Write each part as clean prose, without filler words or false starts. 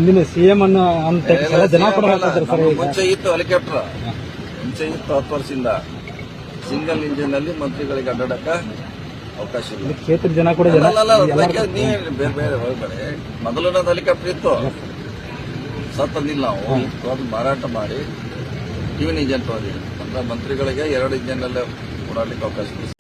ಮುಂದಿನ ಸಿಎಂ ಅನ್ನೋ ಅಂತ ಜನ ಕೂಡ ಹೇಳ್ತಾರೆ ಸರ್. ಮುಂಚೆ ಇತ್ತು ಹೆಲಿಕಾಪ್ಟರ್, ಮುಂಚೆ ಇತ್ತು 10 ವರ್ಷದಿಂದ ಸಿಂಗಲ್ ಇಂಜಿನ್ ನಲ್ಲಿ ಮಂತ್ರಿಗಳಿಗೆ ಅಡ್ಡಾಡಕ ಅವಕಾಶ ಇಲ್ಲ. ಕ್ಷೇತ್ರ ಜನ ಕೂಡ ನೀವೇ ಬೇರೆ ಬೇರೆ ಹೋಗ್ಬೇಡಿ. ಮೊದಲು ಹೆಲಿಕಾಪ್ಟರ್ ಇತ್ತು, ಸತ್ತಂದಿಲ್ಲ ನಾವು. ಅದು ಮಾರಾಟ ಮಾಡಿ ಟ್ಯೂನ್ ಇಂಜಿನ್ ತಗೊಂಡಿವಿ ಅಂತ ಮಂತ್ರಿಗಳಿಗೆ 2 ಇಂಜಿನ್ ಅಲ್ಲೇ ಓಡಾಡ್ಲಿಕ್ಕೆ ಅವಕಾಶ ಇದೆ.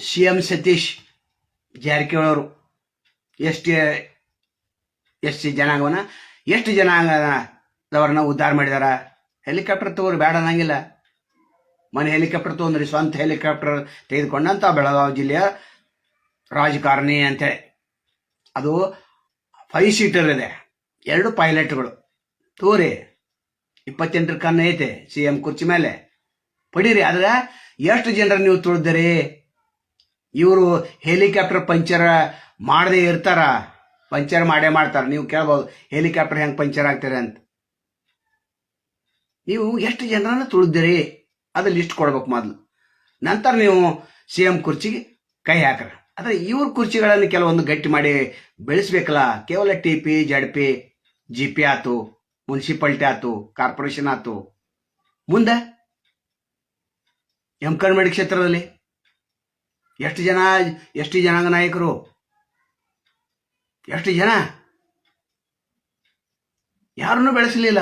CM ಸತೀಶ್ ಜಾರಕಿಹೊಳಿ ಅವರು ಎಷ್ಟು ಜನಾಂಗವನ್ನ ಎಷ್ಟು ಜನಾಂಗದವರನ್ನ ಉದ್ಧಾರ ಮಾಡಿದಾರ. ಹೆಲಿಕಾಪ್ಟರ್ ತಗೋರಿ ಬೇಡ ಅನ್ನಂಗಿಲ್ಲ. ಮನೆ ಹೆಲಿಕಾಪ್ಟರ್ ತಗೊಂಡ್ರಿ, ಸ್ವಂತ ಹೆಲಿಕಾಪ್ಟರ್ ತೆಗೆದುಕೊಂಡಂತ ಬೆಳಗಾವಿ ಜಿಲ್ಲೆಯ ರಾಜಕಾರಣಿ ಅಂತೇಳಿ. ಅದು 5 ಸೀಟರ್ ಇದೆ, 2 ಪೈಲಟ್ಗಳು. ತೋರಿ 28 ಕಣ್ಣು ಐತೆ CM ಕುರ್ಚಿ ಮೇಲೆ, ಪಡೀರಿ. ಆದ್ರೆ ಎಷ್ಟು ಜನರ ನೀವು ತುಳಿದಿರಿ? ಇವರು ಹೆಲಿಕಾಪ್ಟರ್ ಪಂಚರ್ ಮಾಡದೇ ಇರ್ತಾರ? ಪಂಚರ್ ಮಾಡೇ ಮಾಡ್ತಾರ. ನೀವು ಕೇಳ್ಬೋದು ಹೆಲಿಕಾಪ್ಟರ್ ಹೆಂಗೆ ಪಂಚರ್ ಆಗ್ತಾರೆ ಅಂತ. ನೀವು ಎಷ್ಟು ಜನರನ್ನ ತುಳಿದಿರಿ ಅದು ಲಿಸ್ಟ್ ಕೊಡ್ಬೇಕು ಮೊದಲು, ನಂತರ ನೀವು CM ಕುರ್ಚಿಗೆ ಕೈ ಹಾಕ್ರ. ಆದರೆ ಇವ್ರ ಕುರ್ಚಿಗಳನ್ನು ಕೆಲವೊಂದು ಗಟ್ಟಿ ಮಾಡಿ ಬೆಳೆಸ್ಬೇಕಲ್ಲ. ಕೇವಲ TP ZP GP ಆತು, ಮುನ್ಸಿಪಾಲ್ಟಿ ಆತು, ಕಾರ್ಪೊರೇಷನ್ ಆತು, ಮುಂದೆ ಎಂ ಕ್ಷೇತ್ರದಲ್ಲಿ ಎಷ್ಟು ಜನಾಂಗ ನಾಯಕರು, ಎಷ್ಟು ಜನ ಯಾರನ್ನೂ ಬೆಳೆಸಲಿಲ್ಲ.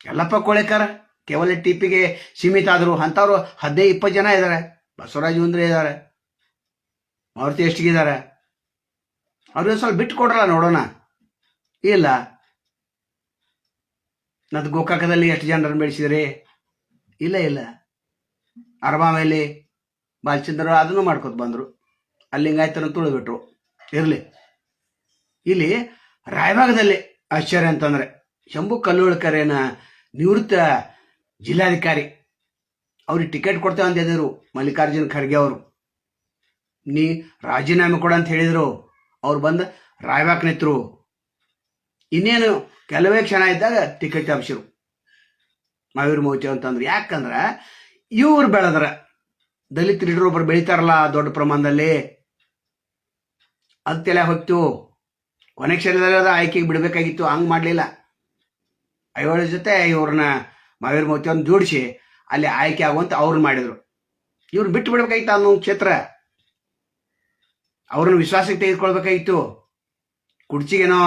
ಯಲ್ಲಪ್ಪ ಕೋಳೇಕರ್ ಕೇವಲ TPಗೆ ಸೀಮಿತ ಆದರು. ಅಂಥವ್ರು 15-20 ಜನ ಇದ್ದಾರೆ. ಬಸವರಾಜ್ ಉಂದ್ರೆ ಇದ್ದಾರೆ, ಮಾರುತಿ ಎಷ್ಟಿಗಿದ್ದಾರೆ. ಅವ್ರಿಗೆ ಸ್ವಲ್ಪ ಬಿಟ್ಟು ಕೊಡ್ರಲ್ಲ ನೋಡೋಣ. ಇಲ್ಲ, ನದು ಗೋಕಾಕದಲ್ಲಿ ಎಷ್ಟು ಜನರನ್ನು ಬೆಳೆಸಿದ್ರಿ? ಇಲ್ಲ. ಅರಬಾಮೇಲಿ ಬಾಲಚಂದ್ರ ಅದನ್ನು ಮಾಡ್ಕೊತ ಬಂದರು, ಅಲ್ಲಿ ಹಿಂಗಾಯ್ತನ ತುಳಿದ್ಬಿಟ್ರು. ಇರಲಿ. ಇಲ್ಲಿ ರಾಯಭಾಗದಲ್ಲಿ ಆಶ್ಚರ್ಯ ಅಂತಂದ್ರೆ ಶಂಭು ಕಲ್ಲೋಳ್ಕರೇನ ನಿವೃತ್ತ ಜಿಲ್ಲಾಧಿಕಾರಿ ಅವ್ರಿಗೆ ಟಿಕೆಟ್ ಕೊಡ್ತೇವೆ ಅಂತ ಹೇಳಿದ್ರು ಮಲ್ಲಿಕಾರ್ಜುನ್ ಖರ್ಗೆ ಅವರು. ನೀ ರಾಜೀನಾಮೆ ಕೊಡ ಅಂತ ಹೇಳಿದ್ರು. ಅವ್ರು ಬಂದು ರಾಯಭಾಗ್ ನಿಂತರು. ಇನ್ನೇನು ಕೆಲವೇ ಕ್ಷಣ ಇದ್ದಾಗ ಟಿಕೆಟ್ ತಪ್ಪಿಸಿರು ಮಾವೀರ್ ಮೋತಿ ಅಂತಂದ್ರು. ಯಾಕಂದ್ರೆ ಇವ್ರು ಬೆಳೆದ್ರ ದಲಿತ ಲೀಡರ್ ಒಬ್ಬರು ಬೆಳಿತಾರಲ್ಲ ದೊಡ್ಡ ಪ್ರಮಾಣದಲ್ಲಿ, ಅದು ತಲೆ ಹೊತ್ತು ಕೊನೆ ಕ್ಷಣದಲ್ಲಿ ಆಯ್ಕೆಗೆ ಬಿಡಬೇಕಾಗಿತ್ತು. ಹಂಗೆ ಮಾಡಲಿಲ್ಲ. 5 ಜೊತೆ ಇವ್ರನ್ನ ಮಾವೀರ್ ಮೋತಿ ಅವ್ರನ್ನ ಜೋಡಿಸಿ ಅಲ್ಲಿ ಆಯ್ಕೆ ಆಗುವಂತ ಅವ್ರನ್ನ ಮಾಡಿದ್ರು. ಇವ್ರನ್ನ ಬಿಟ್ಟು ಬಿಡ್ಬೇಕಾಗಿತ್ತು ಅನ್ನೋ ಕ್ಷೇತ್ರ. ಅವ್ರನ್ನ ವಿಶ್ವಾಸಕ್ಕೆ ತೆಗೆದುಕೊಳ್ಬೇಕಾಗಿತ್ತು. ಕುರ್ಚಿಗೇನೋ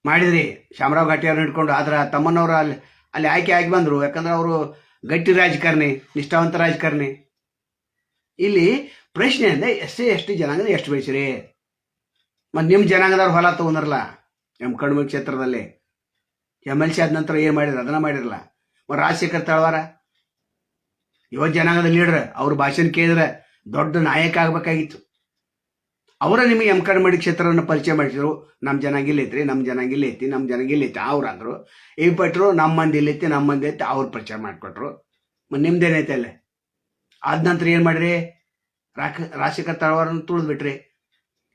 ಮಾಡಿದ್ರಿ ಶಾಮರಾವ್ ಘಾಟಿ ಅವ್ರನ್ನ ಹಿಡ್ಕೊಂಡು. ಆದ್ರೆ ತಮ್ಮನವರು ಅಲ್ಲಿ ಆಯ್ಕೆ ಆಗಿ ಬಂದರು. ಯಾಕಂದ್ರೆ ಅವರು ಗಟ್ಟಿ ರಾಜಕಾರಣಿ, ನಿಷ್ಠಾವಂತ ರಾಜಕಾರಣಿ. ಇಲ್ಲಿ ಪ್ರಶ್ನೆ ಅಂದರೆ SC/ST ಜನಾಂಗದ ಎಷ್ಟು ಬೆಳೆಸಿರಿ? ಮತ್ತು ನಿಮ್ಮ ಜನಾಂಗದವ್ರು ಹೊಲ ತಗೊಂಡ್ರಲ್ಲ ಎಂ ಕ್ಷೇತ್ರದಲ್ಲಿ. MLC ಆದ ನಂತರ ಏನು ಮಾಡಿದ್ರು? ಅದನ್ನ ಮಾಡಿರಲ್ಲ. ಮತ್ತು ರಾಜಶೇಖರ್ ತಳವಾರ ಯುವ ಜನಾಂಗದ ಲೀಡರ್, ಅವ್ರ ಭಾಷಣ ಕೇಳಿದ್ರೆ ದೊಡ್ಡ ನಾಯಕ ಆಗಬೇಕಾಗಿತ್ತು. ಅವರ ನಿಮಗೆ ಎಂ ಕ್ಷೇತ್ರವನ್ನು ಪರಿಚಯ ಮಾಡಿಸಿದ್ರು. ನಮ್ಮ ಜನಾಂಗ ಇಲ್ಲೈತ್ರಿ, ನಮ್ಮ ಜನಾಂಗ ಇಲ್ಲೈತಿ, ನಮ್ಮ ಜನಾಂಗ ಇಲ್ಲೈತಿ ಅವ್ರು ಅಂದರು. ಈ ಪಟ್ರು ನಮ್ಮ ಮಂದಿ ಇಲ್ಲೈತಿ, ನಮ್ಮ ಮಂದಿ ಐತಿ, ಅವ್ರು ಪರಿಚಯ ಮಾಡಿಕೊಟ್ರು. ಮತ್ತು ನಿಮ್ದೇನೈತೆ ಅಲ್ಲೇ. ಆದ ನಂತರ ಏನು ಮಾಡಿರಿ? ರಾಜಶೇಖರ್ ತಳವಾರನ್ನು ತುಳಿದ್ಬಿಟ್ರಿ.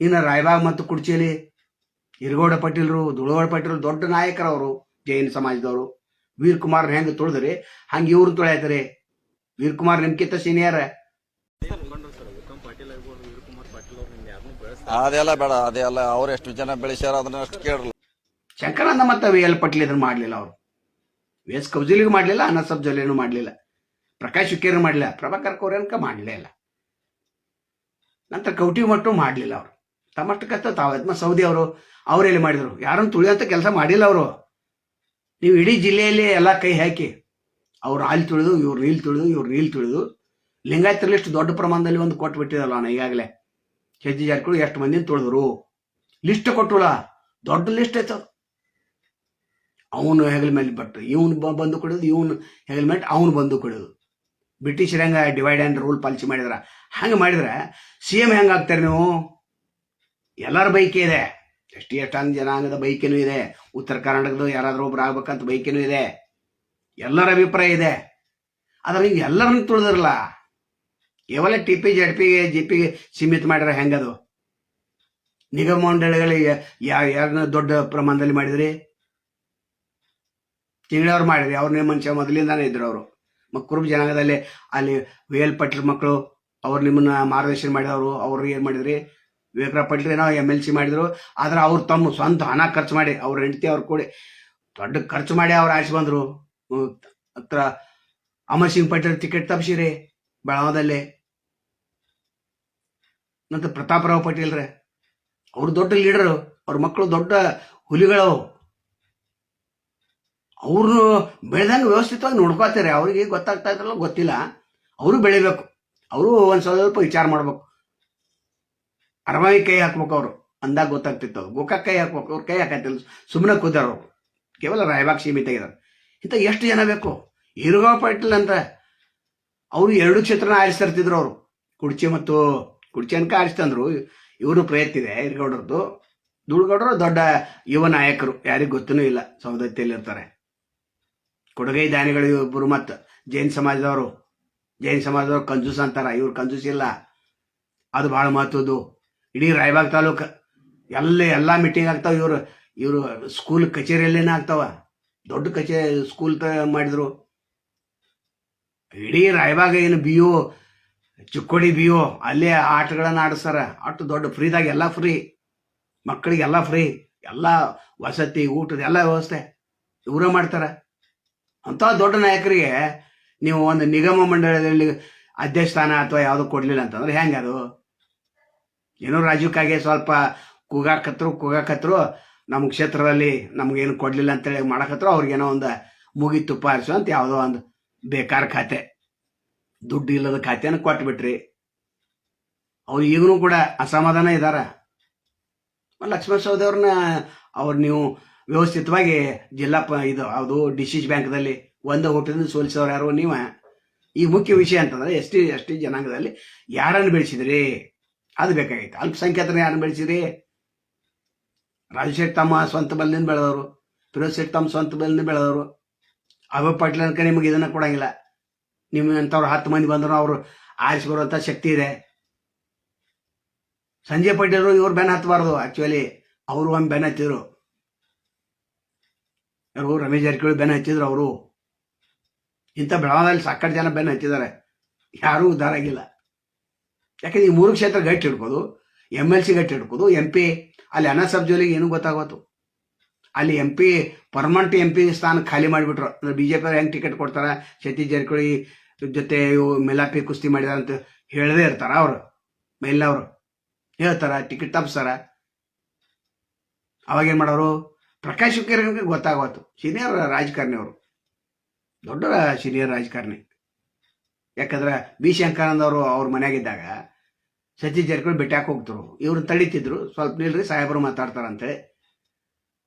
ಇನ್ನು ರಾಯಬಾಗ್ ಮತ್ತು ಕುಡ್ಚಿಯಲ್ಲಿ ಇರಗೌಡ ಪಾಟೀಲ್ರು, ದುಳಗೌಡ ಪಾಟೀಲ್ ದೊಡ್ಡ ನಾಯಕರವರು, ಜೈನ ಸಮಾಜದವರು. ವೀರ್ ಕುಮಾರ್ ಹೆಂಗೆ ತುಳಿದ್ರಿ ಹಂಗೆ ಇವ್ರು ತುಳಿಯಾಯ್ತಾರೆ. ವೀರ್ ಕುಮಾರ್ ನಿಮ್ಗಿಂತ ಸೀನಿಯರ್. ಅದೆಲ್ಲ ಬೇಡ, ಅದೆಲ್ಲ ಅವ್ರು ಎಷ್ಟು ಜನ ಬೆಳೆಸ್ಯಾರ ಅದನ್ನ ಅಷ್ಟು ಕೇಳಲ್ಲ. ಶಂಕರಾನಂದ ಮತ್ತು VL ಪಾಟೀಲ್ ಇದನ್ನು ಮಾಡಲಿಲ್ಲ. ಅವರು VS ಕೌಜಲಿಗೂ ಮಾಡಲಿಲ್ಲ, ಅನಸಬ್ ಜೊಲ್ಲೆನೂ ಮಾಡಲಿಲ್ಲ, ಪ್ರಕಾಶ್ ಹುಕ್ಕೇರು ಮಾಡಲಿಲ್ಲ, ಪ್ರಭಾಕರ್ ಕೋರೇನ್ಕ ಮಾಡಲೇ ಇಲ್ಲ. ನಂತರ ಕೌಟಿ ಮಟ್ಟು ಮಾಡಲಿಲ್ಲ. ಅವರು ತಮ್ಮಷ್ಟಕ್ಕಂತ ತಾವು ಸೌದಿ ಅವರೆಲ್ಲಿ ಮಾಡಿದರು? ಯಾರನ್ನು ತುಳಿಯೋಂಥ ಕೆಲಸ ಮಾಡಿಲ್ಲ ಅವರು. ನೀವು ಇಡೀ ಜಿಲ್ಲೆಯಲ್ಲಿ ಎಲ್ಲ ಕೈ ಹಾಕಿ ಅವ್ರು ಅಲ್ಲಿ ತುಳಿದು, ಇವ್ರು ನೀಲ್ ತುಳಿದು ಲಿಂಗಾಯತರಲ್ಲಿ ಎಷ್ಟು ದೊಡ್ಡ ಪ್ರಮಾಣದಲ್ಲಿ ಒಂದು ಕೊಟ್ಟು ಬಿಟ್ಟಿದಲ್ಲ ನಾನು ಈಗಾಗಲೇ. ಜಾರಕಿಹೊಳಿ ಎಷ್ಟು ಮಂದಿನ ತುಳಿದ್ರು ಲಿಸ್ಟ್ ಕೊಟ್ಟುಳ, ದೊಡ್ಡ ಲಿಸ್ಟ್ ಆಯ್ತು. ಅವನು ಹೆಗಲ ಮೇಲೆ ಬಟ್ಟು ಇವನು ಬಂದು ಕೊಡೋದು, ಇವನು ಹೆಗಲ ಮೇಲೆ ಅವನು ಬಂದು ಕೊಡೋದು. ಬ್ರಿಟಿಷರ್ ಹೆಂಗ ಡಿವೈಡ್ ಆ್ಯಂಡ್ ರೂಲ್ ಪಾಲಿಸಿ ಮಾಡಿದ್ರ ಹಂಗೆ ಮಾಡಿದ್ರೆ CM ಹೆಂಗೆ ಆಗ್ತಾರೆ ನೀವು? ಎಲ್ಲರ ಬೈಕೆ ಇದೆ, ಎಷ್ಟೊಂದು ಜನಾಂಗದ ಬೈಕೇನೂ ಇದೆ, ಉತ್ತರ ಕರ್ನಾಟಕದ ಯಾರಾದ್ರೂ ಒಬ್ರು ಆಗ್ಬೇಕಂತ ಬೈಕೇನೂ ಇದೆ, ಎಲ್ಲರ ಅಭಿಪ್ರಾಯ ಇದೆ. ಆದ್ರೆ ಈಗ ಎಲ್ಲರನ್ನು ತುಳಿದಿರಲ್ಲ, ಕೇವಲ TP ZP GP ಸೀಮಿತ ಮಾಡ್ರೆ ಹೆಂಗದು? ನಿಗಮ ಮಂಡಳಿಗಳಿಗೆ ಯಾರನ್ನ ದೊಡ್ಡ ಪ್ರಮಾಣದಲ್ಲಿ ಮಾಡಿದ್ರಿ? ತಿಂಗಳವ್ರು ಮಾಡಿದ್ರಿ, ಅವ್ರನ್ನೇ ಮನುಷ್ಯ ಮೊದಲಿಂದಾನೇ ಇದ್ರು ಅವರು. ಕುರುಬ ಜನಾಂಗದಲ್ಲಿ ಅಲ್ಲಿ VL ಪಾಟೀಲ್ ಮಕ್ಕಳು ಅವ್ರು ನಿಮ್ಮನ್ನ ಮಾರ್ಗದರ್ಶನ ಮಾಡಿದವರು, ಅವ್ರು ಏನು ಮಾಡಿದ್ರಿ? ವಿವೇಕರಾವ್ ಪಾಟೀಲ್ ಏನೋ MLC ಮಾಡಿದ್ರು, ಆದ್ರೆ ಅವ್ರು ತಮ್ಮ ಸ್ವಂತ ಹಣ ಖರ್ಚು ಮಾಡಿ, ಅವ್ರ ಹೆಂಡತಿ ಅವ್ರು ಕೂಡಿ ದೊಡ್ಡ ಖರ್ಚು ಮಾಡಿ ಅವ್ರು ಆರಿಸಿ ಬಂದ್ರು. ಹತ್ರ ಅಮರ್ ಸಿಂಗ್ ಪಾಟೀಲ್ ಟಿಕೆಟ್ ತಪ್ಪಿಸಿರಿ ಬೆಳಗಾವದಲ್ಲಿ. ನಂತರ ಪ್ರತಾಪರಾವ್ ಪಾಟೀಲ್ರೆ ಅವ್ರು ದೊಡ್ಡ ಲೀಡರು, ಅವ್ರ ಮಕ್ಕಳು ದೊಡ್ಡ ಹುಲಿಗಳವು. ಅವ್ರನ್ನು ಬೆಳೆದಂಗೆ ವ್ಯವಸ್ಥಿತವಾಗಿ ನೋಡ್ಕೋತಾರೆ. ಅವ್ರಿಗೆ ಗೊತ್ತಾಗ್ತಾ ಇದ್ರಲ್ಲ ಗೊತ್ತಿಲ್ಲ, ಅವರು ಬೆಳಿಬೇಕು, ಅವರು ಒಂದು ಸ್ವಲ್ಪ ವಿಚಾರ ಮಾಡ್ಬೇಕು. ಅರಮಾವಿ ಕೈ ಹಾಕ್ಬೇಕು, ಅವರು ಅಂದಾಗ ಗೊತ್ತಾಗ್ತಿತ್ತು. ಗೋಕಾಕ್ ಕೈ ಹಾಕ್ಬೇಕು, ಅವ್ರು ಕೈ ಹಾಕತ್ತಿಲ್ಲ, ಸುಮ್ಮನೆ ಕೂತಾರು. ಕೇವಲ ರಾಯಬಾಗ್ ಸೀಮಿತ ಆಗಿದ್ದಾರೆ. ಇಂಥ ಎಷ್ಟು ಜನ ಬೇಕು? ಈರುಗಾವ್ ಪಾಟೀಲ್ ಅಂತ ಅವರು 2 ಕ್ಷೇತ್ರನ ಆರಿಸ್ತಿರ್ತಿದ್ರು. ಅವರು ಕುಡ್ಚಿ ಅನ್ಕ ಆರಿಸ್ತಂದ್ರು. ಇವರು ಪ್ರಯತ್ನ ಇದೆ ಈರುಗೌಡರದ್ದು. ದುಳ್ಗೌಡರು ದೊಡ್ಡ ಯುವ ನಾಯಕರು, ಯಾರಿಗೂ ಗೊತ್ತೂ ಇಲ್ಲ, ಸೌದತ್ತಿಯಲ್ಲಿ ಇರ್ತಾರೆ. ಕೊಡುಗೈ ದಾನಿಗಳು ಇಬ್ಬರು, ಮತ್ತು ಜೈನ್ ಸಮಾಜದವರು ಕಂಜೂಸ್ ಅಂತಾರ, ಇವ್ರು ಕಂಜೂಸ್ ಇಲ್ಲ. ಅದು ಬಹಳ ಮಹತ್ವದ್ದು. ಇಡೀ ರಾಯಬಾಗ್ ತಾಲೂಕು ಎಲ್ಲ ಮೀಟಿಂಗ್ ಆಗ್ತಾವ. ಇವರು ಸ್ಕೂಲ್ ಕಚೇರಿಯಲ್ಲೇನ ಆಗ್ತಾವ. ದೊಡ್ಡ ಸ್ಕೂಲ್ ಮಾಡಿದ್ರು. ಇಡೀ ರಾಯಬಾಗ ಏನು BO ಚಿಕ್ಕೋಡಿ BO ಅಲ್ಲೇ ಆಟಗಳನ್ನ ಆಡಿಸ್ತಾರ. ಅಷ್ಟು ದೊಡ್ಡ ಫ್ರೀದಾಗ ಎಲ್ಲ ಫ್ರೀ, ಮಕ್ಕಳಿಗೆಲ್ಲ ಫ್ರೀ, ಎಲ್ಲ ವಸತಿ ಊಟದ ಎಲ್ಲ ವ್ಯವಸ್ಥೆ ಇವರೇ ಮಾಡ್ತಾರ. ಅಂಥ ದೊಡ್ಡ ನಾಯಕರಿಗೆ ನೀವು ಒಂದು ನಿಗಮ ಮಂಡಳದಲ್ಲಿ ಅಧ್ಯಕ್ಷ ಸ್ಥಾನ ಅಥವಾ ಯಾವುದು ಕೊಡ್ಲಿಲ್ಲ ಅಂತಂದ್ರೆ ಹೆಂಗೆ ಅದು? ಏನೋ ರಾಜಕೀಯಕ್ಕಾಗಿ ಸ್ವಲ್ಪ ಕೂಗಾಕತ್ರು ನಮ್ಮ ಕ್ಷೇತ್ರದಲ್ಲಿ ನಮ್ಗೇನು ಕೊಡ್ಲಿಲ್ಲ ಅಂತೇಳಿ ಮಾಡಕತ್ರು. ಅವ್ರಿಗೇನೋ ಒಂದು ಮುಗಿ ತುಪ್ಪ ಹರಿಸು ಅಂತ ಯಾವುದೋ ಒಂದು ಬೇಕಾರ ಖಾತೆ, ದುಡ್ಡು ಇಲ್ಲದ ಖಾತೆನ ಕೊಟ್ಬಿಟ್ರಿ. ಅವ್ರು ಈಗಲೂ ಕೂಡ ಅಸಮಾಧಾನ ಇದಾರ. ಲಕ್ಷ್ಮಣ ಸವದಿಯವ್ರನ್ನ ನೀವು ವ್ಯವಸ್ಥಿತವಾಗಿ ಜಿಲ್ಲಾ ಅದು ಡಿಸಿಸ್ ಬ್ಯಾಂಕ್ದಲ್ಲಿ ಒಂದು ಓಟದಿಂದ ಸೋಲಿಸೋರು ಯಾರು ನೀವ? ಈ ಮುಖ್ಯ ವಿಷಯ ಅಂತಂದ್ರೆ ಎಸ್ ಟಿ ಜನಾಂಗದಲ್ಲಿ ಯಾರನ್ನು ಬೆಳೆಸಿದ್ರಿ ಅದು ಬೇಕಾಗಿತ್ತು. ಅಲ್ಪಸಂಖ್ಯಾತರನ್ನ ಯಾರನ್ನು ಬೆಳೆಸಿದ್ರಿ? ರಾಜು ಶೇಟ್ ತಮ್ಮ ಸ್ವಂತ ಬಲದಿಂದ ಬೆಳೆದವರು, ಫಿರೋಜ್ ಶೇಟ್ ತಮ್ಮ ಸ್ವಂತ ಬಲದಿಂದ ಬೆಳೆದವರು. ಅಭಯ ಪಾಟೀಲ್ ಅನ್ಕ ನಿಮಗೆ ಇದನ್ನ ಕೊಡಂಗಿಲ್ಲ. ನಿಮ್ಮಂಥವ್ರು 10 ಮಂದಿ ಬಂದ್ರು ಅವರು ಆರಿಸ್ಬರುವಂಥ ಶಕ್ತಿ ಇದೆ. ಸಂಜಯ್ ಪಾಟೀಲ್ರು ಇವ್ರು ಬೆನ್ನ ಹತ್ತಬಾರ್ದು. ಆಕ್ಚುಲಿ ಅವರು ಒಮ್ಮೆ ಬೆನ್ನ ಹತ್ತಿದ್ರು, ಇವರು ರಮೇಶ್ ಜಾರಕಿಹೊಳಿ ಬೆನ್ನ ಹಚ್ಚಿದ್ರು. ಅವರು ಇಂಥ ಬೆಳಗಾವದಲ್ಲಿ ಸಾಕಷ್ಟು ಜನ ಬೆನ್ನ ಹತ್ತಿದ್ದಾರೆ, ಯಾರೂ ಉದ್ಧಾರ ಆಗಿಲ್ಲ. ಯಾಕಂದ್ರೆ ಈ 3 ಕ್ಷೇತ್ರ ಗಟ್ಟಿ ಹಿಡ್ಕೋದು, MLC ಗಟ್ಟಿ ಹಿಡ್ಕೋದು, MP ಅಲ್ಲಿ ಅನಾ ಸಬ್ಜೋಲಿಗೆ ಏನೂ ಗೊತ್ತಾಗೋತು. ಅಲ್ಲಿ MP ಪರ್ಮನೆಂಟ್ MP ಸ್ಥಾನ ಖಾಲಿ ಮಾಡಿಬಿಟ್ರು. ಅಂದ್ರೆ BJP ಅವ್ರು ಹೆಂಗೆ ಟಿಕೆಟ್ ಕೊಡ್ತಾರ, ಸತೀಶ್ ಜಾರಕಿಹೊಳಿ ಜೊತೆ ಮೆಲಾಪಿ ಕುಸ್ತಿ ಮಾಡಿದಾರ ಅಂತ ಹೇಳದೇ ಇರ್ತಾರ. ಅವರು ಮೇಲಿನವರು ಹೇಳ್ತಾರ, ಟಿಕೆಟ್ ತಪ್ಪಿಸ್ತಾರ. ಅವಾಗೇನು ಮಾಡೋರು? ಪ್ರಕಾಶ್ ಹುಕ್ಕೇರಿಗೆ ಗೊತ್ತಾಗೋತು. ಸೀನಿಯರ್ ರಾಜಕಾರಣಿ, ಅವರು ದೊಡ್ಡ ಸೀನಿಯರ್ ರಾಜಕಾರಣಿ. ಯಾಕಂದ್ರೆ B ಶಂಕರಾನಂದ ಅವರು ಅವ್ರ ಮನೆಯಾಗಿದ್ದಾಗ ಸತೀಶ್ ಜಾರಕಿಹೊಳಿ ಭೇಟಿಯಾಗಿ ಹೋಗ್ತರು. ಇವ್ರನ್ನ ತಡೀತಿದ್ರು, ಸ್ವಲ್ಪ ನಿಲ್ರಿ ಸಾಹೇಬರು ಮಾತಾಡ್ತಾರಂತೆ.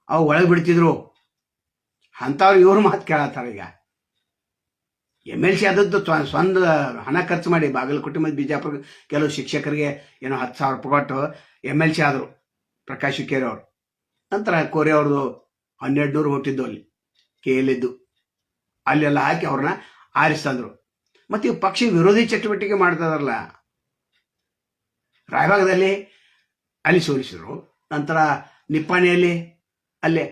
ಅವು ಒಳಗೆ ಬಿಡ್ತಿದ್ರು. ಅಂಥವ್ರು ಇವ್ರು ಮಾತು ಕೇಳತ್ತಾರ. ಈಗ MLC ಆದದ್ದು ಸ್ವಂತ ಹಣ ಖರ್ಚು ಮಾಡಿ ಬಾಗಲಕೋಟೆ ಮತ್ತು ಬಿಜಾಪುರ ಕೆಲವು ಶಿಕ್ಷಕರಿಗೆ ಏನೋ 10,000 ರೂಪಾಯಿ ಕೊಟ್ಟು MLC ಆದರು ಪ್ರಕಾಶ್ ಹುಕ್ಕೇರಿ ಅವರು. ನಂತರ ಕೋರೆ ಅವ್ರದ್ದು 1200 ಹುಟ್ಟಿದ್ದು ಅಲ್ಲಿ KL ಅಲ್ಲೆಲ್ಲ ಹಾಕಿ ಅವ್ರನ್ನ ಆರಿಸ್ತಂದ್ರು. ಮತ್ತು ಇವು ಪಕ್ಷ ವಿರೋಧಿ ಚಟುವಟಿಕೆ ಮಾಡ್ತಾರಲ್ಲ, ರಾಯಭಾಗದಲ್ಲಿ ಅಲ್ಲಿ ಸೋಲಿಸಿದ್ರು. ನಂತರ ನಿಪ್ಪಾಣಿಯಲ್ಲಿ ಅಲ್ಲೇ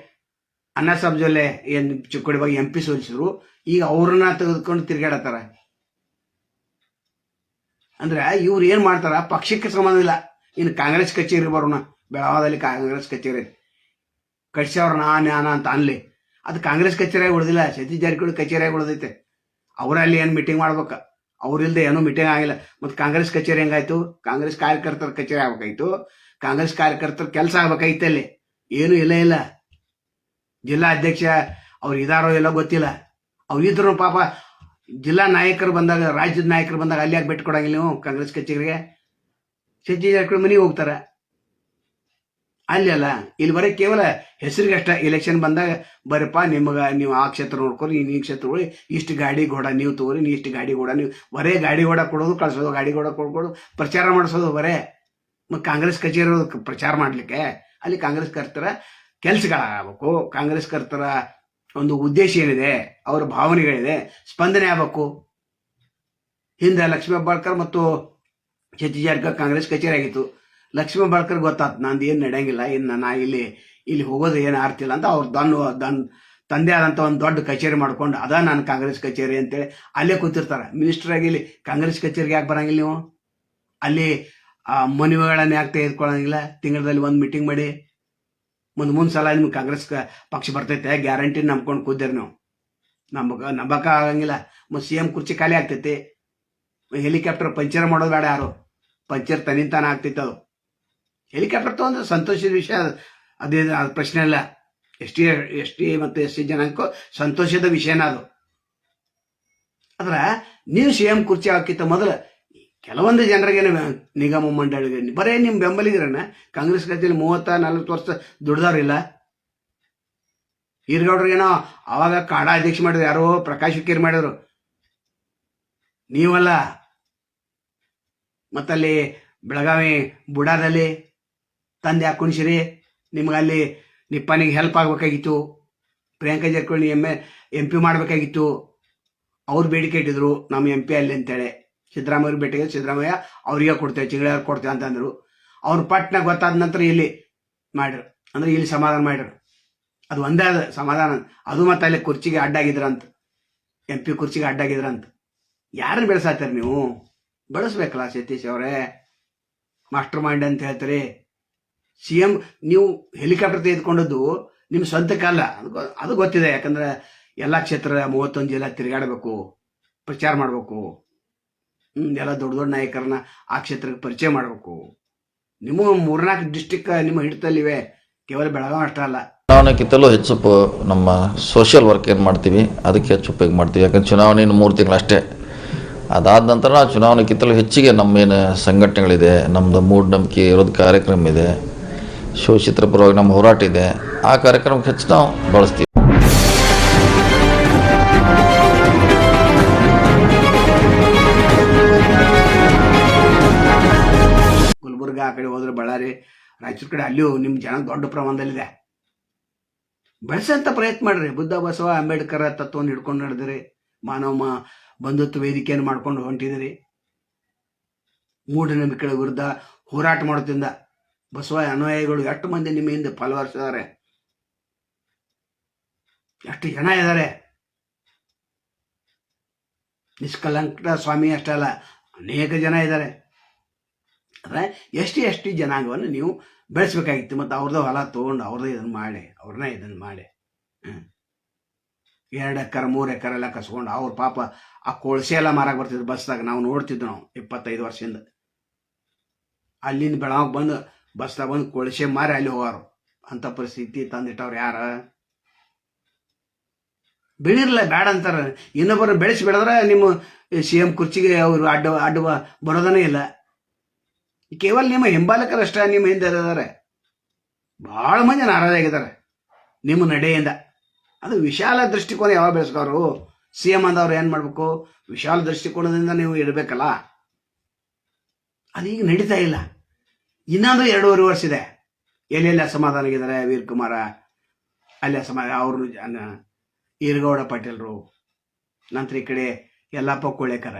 ಅಣ್ಣಾ ಸಾಬ್ ಜೊಲ್ಲೆ ಏನು ಚಿಕ್ಕೋಡಿ ಬಗ್ಗೆ MP ಸೋಲಿಸಿದ್ರು. ಈಗ ಅವ್ರನ್ನ ತೆಗೆದುಕೊಂಡು ತಿರುಗಾಡತ್ತಾರ. ಅಂದ್ರೆ ಇವ್ರು ಏನು ಮಾಡ್ತಾರ? ಪಕ್ಷಕ್ಕೆ ಸಂಬಂಧ ಇಲ್ಲ. ಇನ್ನು ಕಾಂಗ್ರೆಸ್ ಕಚೇರಿ ಬರೋಣ, ಬೆಳಗಾವದಲ್ಲಿ ಕಾಂಗ್ರೆಸ್ ಕಚೇರಿ ಕಟ್ಸವ್ರ ನಾನ ಅಂತ ಅನ್ಲಿ, ಅದು ಕಾಂಗ್ರೆಸ್ ಕಚೇರಿಯಾಗಿ ಉಳಿದಿಲ್ಲ, ಸತೀಶ್ ಜಾರಕಿಹೊಳಿ ಕಚೇರಿಯಾಗಿ ಉಳಿದೈತೆ. ಅವರಲ್ಲಿ ಏನು ಮೀಟಿಂಗ್ ಮಾಡ್ಬೇಕ, ಅವ್ರಿಲ್ದೆ ಏನೂ ಮೀಟಿಂಗ್ ಆಗಿಲ್ಲ. ಮತ್ತು ಕಾಂಗ್ರೆಸ್ ಕಚೇರಿ ಹೆಂಗಾಯ್ತು? ಕಾಂಗ್ರೆಸ್ ಕಾರ್ಯಕರ್ತರ ಕಚೇರಿ ಆಗ್ಬೇಕಾಯ್ತು. ಕಾಂಗ್ರೆಸ್ ಕಾರ್ಯಕರ್ತರ ಕೆಲಸ ಆಗ್ಬೇಕಾಯ್ತು. ಅಲ್ಲಿ ಏನೂ ಇಲ್ಲ. ಜಿಲ್ಲಾ ಅಧ್ಯಕ್ಷ ಅವ್ರು ಇದಾರೋ ಎಲ್ಲ ಗೊತ್ತಿಲ್ಲ. ಅವ್ರು ಇದ್ರು ಪಾಪ ಜಿಲ್ಲಾ ನಾಯಕರು ಬಂದಾಗ, ರಾಜ್ಯದ ನಾಯಕರು ಬಂದಾಗ ಅಲ್ಲಿ ಯಾಕೆ ಭೇಟಿ ಕೊಡಂಗಿಲ್ಲ ನೀವು ಕಾಂಗ್ರೆಸ್ ಕಚೇರಿಗೆ? ಸತೀಶ್ ಜಾರಕಿಹೊಳಿ ಮನೆಗೆ ಹೋಗ್ತಾರೆ. ಅಲ್ಲಿ ಅಲ್ಲ, ಇಲ್ಲಿ ಬರೀ ಕೇವಲ ಹೆಸರಿಗಷ್ಟ ಎಲೆಕ್ಷನ್ ಬಂದಾಗ ಬರಪ್ಪ ನೀವು ಆ ಕ್ಷೇತ್ರ ನೋಡ್ಕೊರಿ, ಈ ಕ್ಷೇತ್ರ ಹೋಗಿ ಇಷ್ಟು ಗಾಡಿ ಘೋಡ ನೀವು ತಗೋರಿ, ನೀವು ಇಷ್ಟು ಗಾಡಿ ಘೋಡ ನೀವು ಬರೇ ಗಾಡಿ ಘೋಡ ಕೊಡೋದು ಕಳ್ಸೋದು, ಗಾಡಿ ಘೋಡ ಕೊಡ್ಕೊಡು ಪ್ರಚಾರ ಮಾಡಿಸೋದು ಬರೇ. ಮತ್ತು ಕಾಂಗ್ರೆಸ್ ಕಚೇರಿ ಪ್ರಚಾರ ಮಾಡಲಿಕ್ಕೆ ಅಲ್ಲಿ ಕಾಂಗ್ರೆಸ್ ಕರ್ತರ ಕೆಲಸಗಳಾಗಬೇಕು, ಕಾಂಗ್ರೆಸ್ ಕರ್ತರ ಒಂದು ಉದ್ದೇಶ ಏನಿದೆ, ಅವರ ಭಾವನೆಗಳಿದೆ, ಸ್ಪಂದನೆ ಆಗಬೇಕು. ಹಿಂದೆ ಲಕ್ಷ್ಮೀ ಹೆಬ್ಬಾಳ್ಕರ್ ಮತ್ತು ಸತೀಶ್ ಜಾರಕಿಹೊಳಿ ಕಾಂಗ್ರೆಸ್ ಕಚೇರಿ ಆಗಿತ್ತು. ಲಕ್ಷ್ಮೀ ಹೆಬ್ಬಾಳ್ಕರ್ ಗೊತ್ತಾಯ್ತು ನಂದು ಏನು ನಡೆಯಂಗಿಲ್ಲ, ಇನ್ನು ನಾ ಇಲ್ಲಿ ಹೋಗೋದು ಏನು ಆರ್ತಿಲ್ಲ ಅಂತ ಅವ್ರು ತಂದೆ ಆದಂಥ ಒಂದು ದೊಡ್ಡ ಕಚೇರಿ ಮಾಡ್ಕೊಂಡು ಅದ ನಾನು ಕಾಂಗ್ರೆಸ್ ಕಚೇರಿ ಅಂತೇಳಿ ಅಲ್ಲೇ ಕೂತಿರ್ತಾರೆ. ಮಿನಿಸ್ಟರ್ ಆಗಿ ಇಲ್ಲಿ ಕಾಂಗ್ರೆಸ್ ಕಚೇರಿಗೆ ಯಾಕೆ ಬರಂಗಿಲ್ಲ ನೀವು? ಅಲ್ಲಿ ಮನವಿಗಳನ್ನ ಯಾಕೆ ತೆಗೆದುಕೊಳ್ಳಂಗಿಲ್ಲ? ತಿಂಗಳಲ್ಲಿ ಒಂದು ಮೀಟಿಂಗ್ ಮಾಡಿ ಮುಂದೆ ಸಲ ನಿಮ್ಗೆ ಕಾಂಗ್ರೆಸ್ ಪಕ್ಷ ಬರ್ತೈತೆ ಗ್ಯಾರಂಟಿ ನಂಬ್ಕೊಂಡು ಕೂತೀರಿ ನೀವು. ನಂಬಕ ಆಗಂಗಿಲ್ಲ. ಮತ್ತು CM ಕುರ್ಚಿ ಖಾಲಿ ಆಗ್ತೈತಿ. ಹೆಲಿಕಾಪ್ಟರ್ ಪಂಚರ್ ಮಾಡೋದು ಬೇಡ, ಯಾರು ಪಂಚರ್ ತನಿಂತಾನ ಆಗ್ತೈತೆ. ಅದು ಹೆಲಿಕಾಪ್ಟರ್ ತಗೊಂಡ್ರೆ ಸಂತೋಷದ ವಿಷಯ, ಅದೇ ಅದು ಪ್ರಶ್ನೆ ಇಲ್ಲ. ಎಸ್ ಟಿ ಮತ್ತು SC ಜನಾಂಗಕ್ಕೂ ಸಂತೋಷದ ವಿಷಯನ ಅದು. ಆದ್ರೆ ನೀವು CM ಕುರ್ಚಿ ಹಾಕಿತ್ತ ಮೊದಲು ಕೆಲವೊಂದು ಜನರಿಗೆ ನಿಗಮ ಮಂಡಳಿಗೆ ಬರೇ ನಿಮ್ಮ ಬೆಂಬಲಿಗರನ್ನ ಕಾಂಗ್ರೆಸ್ ಕಚೇರಿ 30-40 ವರ್ಷ ದುಡ್ದವ್ರಿಲ್ಲ. ಈರ್ಗೌಡ್ರಿಗೇನೋ ಅವಾಗ ಕಾಡಾ ಅಧ್ಯಕ್ಷ ಮಾಡಿದ್ರು, ಯಾರೋ ಪ್ರಕಾಶ್ ಹುಕ್ಕೇರಿ ಮಾಡಿದ್ರು, ನೀವಲ್ಲ. ಮತ್ತಲ್ಲಿ ಬೆಳಗಾವಿ ಬುಡಾದಲ್ಲಿ ತಂದೆ ಹಾಕುಣಿಸಿರಿ, ನಿಮ್ಗಲ್ಲಿ ನಿಪ್ಪನಿಗೆ ಹೆಲ್ಪ್ ಆಗ್ಬೇಕಾಗಿತ್ತು. ಪ್ರಿಯಾಂಕಾ ಜಾರಕಿಹೊಳಿ MP ಮಾಡಬೇಕಾಗಿತ್ತು. ಅವ್ರು ಬೇಡಿಕೆ ಇಟ್ಟಿದ್ರು ನಮ್ಮ MP ಅಲ್ಲಿ ಅಂತೇಳಿ. ಸಿದ್ದರಾಮಯ್ಯವ್ರಿಗೆ ಭೇಟಿಗೆ ಸಿದ್ದರಾಮಯ್ಯ ಅವ್ರಿಗೆ ಕೊಡ್ತೇವೆ, ಚಿಂಗಳವ್ರಿಗೆ ಕೊಡ್ತೇವೆ ಅಂತಂದ್ರು. ಅವ್ರು ಪಟ್ನ ಗೊತ್ತಾದ ನಂತರ ಇಲ್ಲಿ ಮಾಡ್ರು, ಅಂದ್ರೆ ಇಲ್ಲಿ ಸಮಾಧಾನ ಮಾಡ್ರು. ಅದು ಒಂದೇ ಅದ ಸಮಾಧಾನ. ಅದು ಮತ್ತೆ ಅಲ್ಲಿ ಕುರ್ಚಿಗೆ ಅಡ್ಡಾಗಿದ್ರಂತ, MP ಕುರ್ಚಿಗೆ ಅಡ್ಡಾಗಿದ್ರಂತ. ಯಾರನ್ನ ಬೆಳೆಸಾತೀರಿ ನೀವು? ಬೆಳೆಸ್ಬೇಕಲ್ಲ ಸತೀಶ್ ಅವರೇ. ಮಾಸ್ಟರ್ ಮೈಂಡ್ ಅಂತ ಹೇಳ್ತೀರಿ. CM ನೀವು ಹೆಲಿಕಾಪ್ಟರ್ ತೆಗೆದುಕೊಂಡದ್ದು ನಿಮ್ಮ ಸ್ವಂತಕ್ಕಲ್ಲ, ಅದು ಗೊತ್ತಿದೆ. ಯಾಕಂದ್ರೆ ಎಲ್ಲ ಕ್ಷೇತ್ರ 31 ಜಿಲ್ಲಾ ತಿರುಗಾಡಬೇಕು, ಪ್ರಚಾರ ಮಾಡಬೇಕು, ಎಲ್ಲ ದೊಡ್ಡ ದೊಡ್ಡ ನಾಯಕರನ್ನ ಆ ಕ್ಷೇತ್ರಕ್ಕೆ ಪರಿಚಯ ಮಾಡಬೇಕು. ನಿಮ್ಮ 3-4 ಡಿಸ್ಟಿಕ್ ನಿಮ್ಮ ಹಿಡಿತಲ್ಲಿವೆ, ಕೇವಲ ಬೆಳಗಾವಿ ಅಷ್ಟೇ ಅಲ್ಲ. ಚುನಾವಣೆಗಿಂತಲೂ ಹೆಚ್ಚು ನಮ್ಮ ಸೋಷಿಯಲ್ ವರ್ಕ್ ಏನು ಮಾಡ್ತೀವಿ ಅದಕ್ಕೆ ಹೆಚ್ಚು ಉಪಯೋಗ ಮಾಡ್ತೀವಿ. ಯಾಕಂದ್ರೆ ಚುನಾವಣೆ ಇನ್ನು 3 ತಿಂಗಳು ಅಷ್ಟೇ. ಅದಾದ ನಂತರ ನಾವು ಚುನಾವಣೆಗಿಂತಲೂ ಹೆಚ್ಚಿಗೆ ನಮ್ಮೇನು ಸಂಘಟನೆಗಳಿದೆ, ನಮ್ಮದು ಮೂಢನಂಬಿಕೆ ಇರೋದು ಕಾರ್ಯಕ್ರಮ ಇದೆ, ಶೋಷಿತರ ಪರವಾಗಿ ನಮ್ಮ ಹೋರಾಟ ಇದೆ, ಆ ಕಾರ್ಯಕ್ರಮಕ್ಕೆ ಹೆಚ್ಚು ನಾವು ಬಳಸ್ತೀವಿ. ಗುಲ್ಬರ್ಗ ಆ ಕಡೆ ಹೋದ್ರೆ ಬಳ್ಳಾರಿ, ರಾಯಚೂರು ಕಡೆ ಅಲ್ಲಿಯೂ ನಿಮ್ಮ ಜನ ದೊಡ್ಡ ಪ್ರಮಾಣದಲ್ಲಿದೆ. ಬೆಳೆಸಂತ ಪ್ರಯತ್ನ ಮಾಡ್ರಿ. ಬುದ್ಧ ಬಸವ ಅಂಬೇಡ್ಕರ್ ತತ್ವವನ್ನು ಹಿಡ್ಕೊಂಡು ನಡೆದಿರಿ, ಮಾನವ ಬಂಧುತ್ವ ವೇದಿಕೆಯನ್ನು ಮಾಡ್ಕೊಂಡು ಹೊಂಟಿದಿರಿ. ಮೂಢನಂಬಿಕೆಗಳ ವಿರುದ್ಧ ಹೋರಾಟ ಮಾಡೋದ್ರಿಂದ ಬಸವ ಅನುಯಾಯಿಗಳು ಎಷ್ಟು ಮಂದಿ ನಿಮ್ಮ ಹಿಂದೆ ಫಾಲೋವರ್ಸ್ ಇದ್ದಾರೆ, ಎಷ್ಟು ಜನ ಇದ್ದಾರೆ. ನಿಷ್ಕಲಂಕ ಸ್ವಾಮಿ ಅಷ್ಟೇ ಅಲ್ಲ, ಅನೇಕ ಜನ ಇದ್ದಾರೆ. ಅಂದರೆ ಎಷ್ಟು ಜನಾಂಗವನ್ನು ನೀವು ಬೆಳೆಸ್ಬೇಕಾಗಿತ್ತು. ಮತ್ತು ಅವ್ರದ್ದು ಹೊಲ ತೊಗೊಂಡು ಅವ್ರದ್ದೇ ಇದನ್ನು ಮಾಡಿ 2 ಎಕರೆ 3 ಎಕರೆ ಎಲ್ಲ ಕಸ್ಕೊಂಡು ಅವ್ರ ಪಾಪ ಆ ಕೊಳಸೆ ಎಲ್ಲ ಮಾರಾಕ್ ಬರ್ತಿದ್ರು ಬಸ್ದಾಗ. ನಾವು ನೋಡ್ತಿದ್ವಿ, ನಾವು 25 ವರ್ಷದಿಂದ ಅಲ್ಲಿಂದ ಬೆಳಗಾವಿಗೆ ಬಂದು ಬಸ್ದಾಗ ಬಂದು ಕೊಳಸೆ ಮಾರಿ ಅಲ್ಲಿ ಹೋಗಾರು. ಅಂಥ ಪರಿಸ್ಥಿತಿ ತಂದಿಟ್ಟವ್ರು ಯಾರ? ಬೆಳಿರಲ್ಲ, ಬೇಡ ಅಂತಾರೆ. ಇನ್ನೊಬ್ಬರು ಬೆಳೆಸಿ ಬೆಳೆದ್ರೆ ನಿಮ್ಮ CM ಕುರ್ಚಿಗೆ ಅವರು ಅಡ್ಡ ಬರೋದನೇ ಇಲ್ಲ. ಕೇವಲ ನಿಮ್ಮ ಹಿಂಬಾಲಕರಷ್ಟೇ ನಿಮ್ಮ ಹಿಂದೆ ಇದ್ದಾರೆ. ಭಾಳ ಮಂದಿ ನಾರಾಜಾಗಿದ್ದಾರೆ ನಿಮ್ಮ ನಡೆಯಿಂದ. ಅದು ವಿಶಾಲ ದೃಷ್ಟಿಕೋನ ಯಾವಾಗ ಬೆಳೆಸ್ಕೋರು? CM ಅಂದವ್ರು ಏನು ಮಾಡಬೇಕು? ವಿಶಾಲ ದೃಷ್ಟಿಕೋನದಿಂದ ನೀವು ಇರಬೇಕಲ್ಲ. ಅದೀಗ ನಡೀತಾ ಇಲ್ಲ. ಇನ್ನೊಂದು 2.5 ವರ್ಷ ಇದೆ. ಎಲ್ಲೆಲ್ಲಿ ಅಸಮಾಧಾನ ಆಗಿದ್ದಾರೆ ವೀರಕುಮಾರ, ಅಲ್ಲಿ ಅಸಮಾಧಾನ ಅವರು ಈರಗೌಡ ಪಾಟೀಲ್ರು, ನಂತರ ಈ ಕಡೆ ಯಲ್ಲಪ್ಪ ಕೋಳೇಕರ,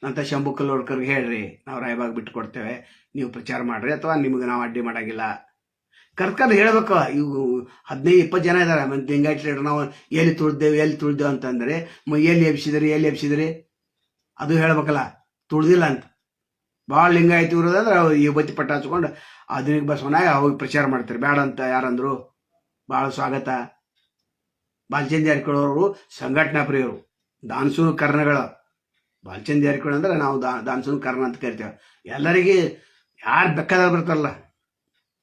ನಂತರ ಶಂಭು ಕಲ್ಲೋಡ್ಕರ್ಗೆ ಹೇಳ್ರಿ ನಾವು ರಾಯಬಾಗ್ ಬಿಟ್ಟು ಕೊಡ್ತೇವೆ, ನೀವು ಪ್ರಚಾರ ಮಾಡ್ರಿ, ಅಥವಾ ನಿಮಗೆ ನಾವು ಅಡ್ಡಿ ಮಾಡೋಂಗಿಲ್ಲ. ಕರ್ಕೊಂಡು ಹೇಳ್ಬೇಕು. ಇವು 15-20 ಜನ ಇದ್ದಾರೆ. ಮತ್ತು ಲಿಂಗಾಯತ್ ಲೀಡರ್ ನಾವು ಎಲ್ಲಿ ತುಳಿದೇವು ಅಂತಂದರೆ ಎಲ್ಲಿ ಎಬ್ಸಿದ್ರಿ ಅದು ಹೇಳ್ಬೇಕಲ್ಲ. ತುಳ್ದಿಲ್ಲ ಅಂತ ಭಾಳ ಲಿಂಗಾಯತ್ ಇರೋದಂದ್ರೆ ಈ ಬತ್ತಿ ಪಟ್ಟ ಹಚ್ಕೊಂಡು ಆಧುನಿಕ ಬಸವನಾಗ ಹೋಗಿ ಪ್ರಚಾರ ಮಾಡ್ತಾರೆ. ಬೇಡ ಅಂತ ಯಾರಂದ್ರು? ಭಾಳ ಸ್ವಾಗತ. ಬಾಲಚಂದ್ರ ಜಾರಕಿಹೊಳಿ ಅವರು ಸಂಘಟನಾ ಪ್ರಿಯರು, ದಾನಸೂನು ಕರ್ಣಗಳು. ಬಾಲಚಂದ್ರ ಜಾರಕಿಹೊಳಿ ಅಂದ್ರೆ ನಾವು ದಾನಸೂನು ಕರ್ಣ ಅಂತ ಕರಿತೇವೆ. ಎಲ್ಲರಿಗೆ ಯಾರು ಬೇಕಾದ್ರೆ ಬರ್ತಾರಲ್ಲ,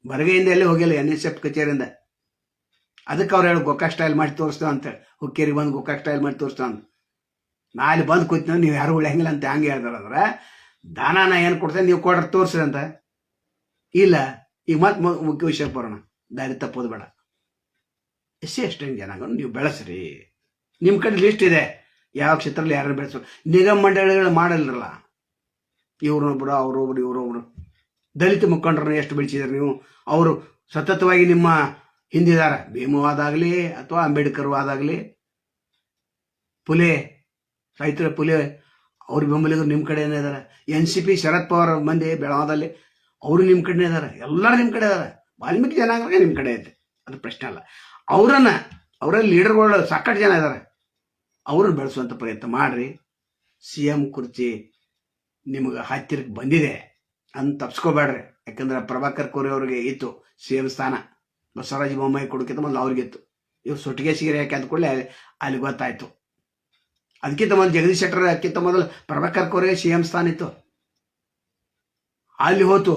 ಹೊರಗೆಯಿಂದ ಎಲ್ಲಿ ಹೋಗಿಲ್ಲ NSF ಕಚೇರಿಯಿಂದ. ಅದಕ್ಕೆ ಅವ್ರು ಹೇಳಿ ಗೋಕಾಕ್ ಸ್ಟೈಲ್ ಮಾಡಿ ತೋರಿಸ್ತೇವೆ ಅಂತೇಳಿ, ಹುಕ್ಕೇರಿಗೆ ಬಂದು ಗೋಕಾಕ್ ಸ್ಟೈಲ್ ಮಾಡಿ ತೋರಿಸ್ತೇವೆ ಅಂತ. ನಾ ಅಲ್ಲಿ ಬಂದು ಕೂತೀನಿ, ನೀವು ಯಾರು ಉಳಿಯಂಗಿಲ್ಲ ಅಂತ ಹಂಗೆ ಹೇಳ್ತಾರಂದ್ರೆ ದಾನ ಏನು ಕೊಡ್ತೇನೆ, ನೀವು ಕೊಡ್ರಿ ತೋರಿಸ್ರಿ ಅಂತ. ಇಲ್ಲ, ಈಗ ಮತ್ತೆ ಮುಖ್ಯ ವಿಷಯ ಬರೋಣ, ದಾರಿ ತಪ್ಪೋದು ಬೇಡ. ಎಸ್ಸಿ ಎಷ್ಟೇ ಜನಾಂಗ ನೀವು ಬೆಳೆಸ್ರಿ. ನಿಮ್ಮ ಕಡೆ ಲಿಸ್ಟ್ ಇದೆ ಯಾವ ಕ್ಷೇತ್ರದಲ್ಲಿ ಯಾರನ್ನು ಬೆಳೆಸೋ. ನಿಗಮ ಮಂಡಳಿಗಳು ಮಾಡಲ್ರಲ್ಲ, ಇವ್ರನ್ನೊಬ್ರು ಅವರೊಬ್ರು ಇವರೊಬ್ರು. ದಲಿತ ಮುಖಂಡರನ್ನ ಎಷ್ಟು ಬೆಳೆಸಿದಾರೆ ನೀವು? ಅವರು ಸತತವಾಗಿ ನಿಮ್ಮ ಹಿಂದಿದಾರ. ಭೀಮು ಆದಾಗಲಿ ಅಥವಾ ಅಂಬೇಡ್ಕರ್ ಆದಾಗಲಿ, ಪುಲೆ ಸಾಹಿತ್ಯ ಪುಲೆ ಅವ್ರ ಬೆಂಬಲಿಗರು ನಿಮ್ಮ ಕಡೆನೇ ಇದ್ದಾರೆ. NCP ಶರದ್ ಪವಾರ್ ಮಂದಿ ಬೆಳಗಾವದಲ್ಲಿ ಅವರು ನಿಮ್ಮ ಕಡೆನೇ ಇದ್ದಾರೆ. ಎಲ್ಲರೂ ನಿಮ್ಮ ಕಡೆ ಇದ್ದಾರೆ. ವಾಲ್ಮೀಕಿ ಜನಾಂಗ ನಿಮ್ಮ ಕಡೆ ಐತೆ, ಅದು ಪ್ರಶ್ನೆ ಅಲ್ಲ. ಅವರಲ್ಲಿ ಲೀಡರ್ಗಳು ಸಾಕಷ್ಟು ಜನ ಇದ್ದಾರೆ. ಅವ್ರನ್ನ ಬೆಳೆಸುವಂಥ ಪ್ರಯತ್ನ ಮಾಡ್ರಿ. CM ಕುರ್ಚಿ ನಿಮಗೆ ಹತ್ತಿರಕ್ಕೆ ಬಂದಿದೆ ಅಂತ ತಪ್ಸ್ಕೋಬೇಡ್ರಿ. ಯಾಕಂದ್ರೆ ಪ್ರಭಾಕರ್ ಕೋರೆ ಅವ್ರಿಗೆ ಇತ್ತು CM ಸ್ಥಾನ, ಬಸವರಾಜ ಬೊಮ್ಮಾಯಿ ಕೊಡೋಕ್ಕಿಂತ ಮೊದಲು ಅವ್ರಿಗಿತ್ತು. ಇವ್ರು ಸುಟ್ಟಿಗೆ ಸಿಗರೆ ಯಾಕೆ ಅಂದ್ಕೊಳ್ಳಿ ಅಲ್ಲಿ ಗೊತ್ತಾಯ್ತು. ಅದಕ್ಕಿಂತ ಮೊದಲು ಜಗದೀಶ್ ಶೆಟ್ಟರ್ ಅದಕ್ಕಿಂತ ಮೊದಲು ಪ್ರಭಾಕರ್ ಕೋರೆಗೆ CM ಸ್ಥಾನ ಇತ್ತು, ಅಲ್ಲಿ ಹೋತು.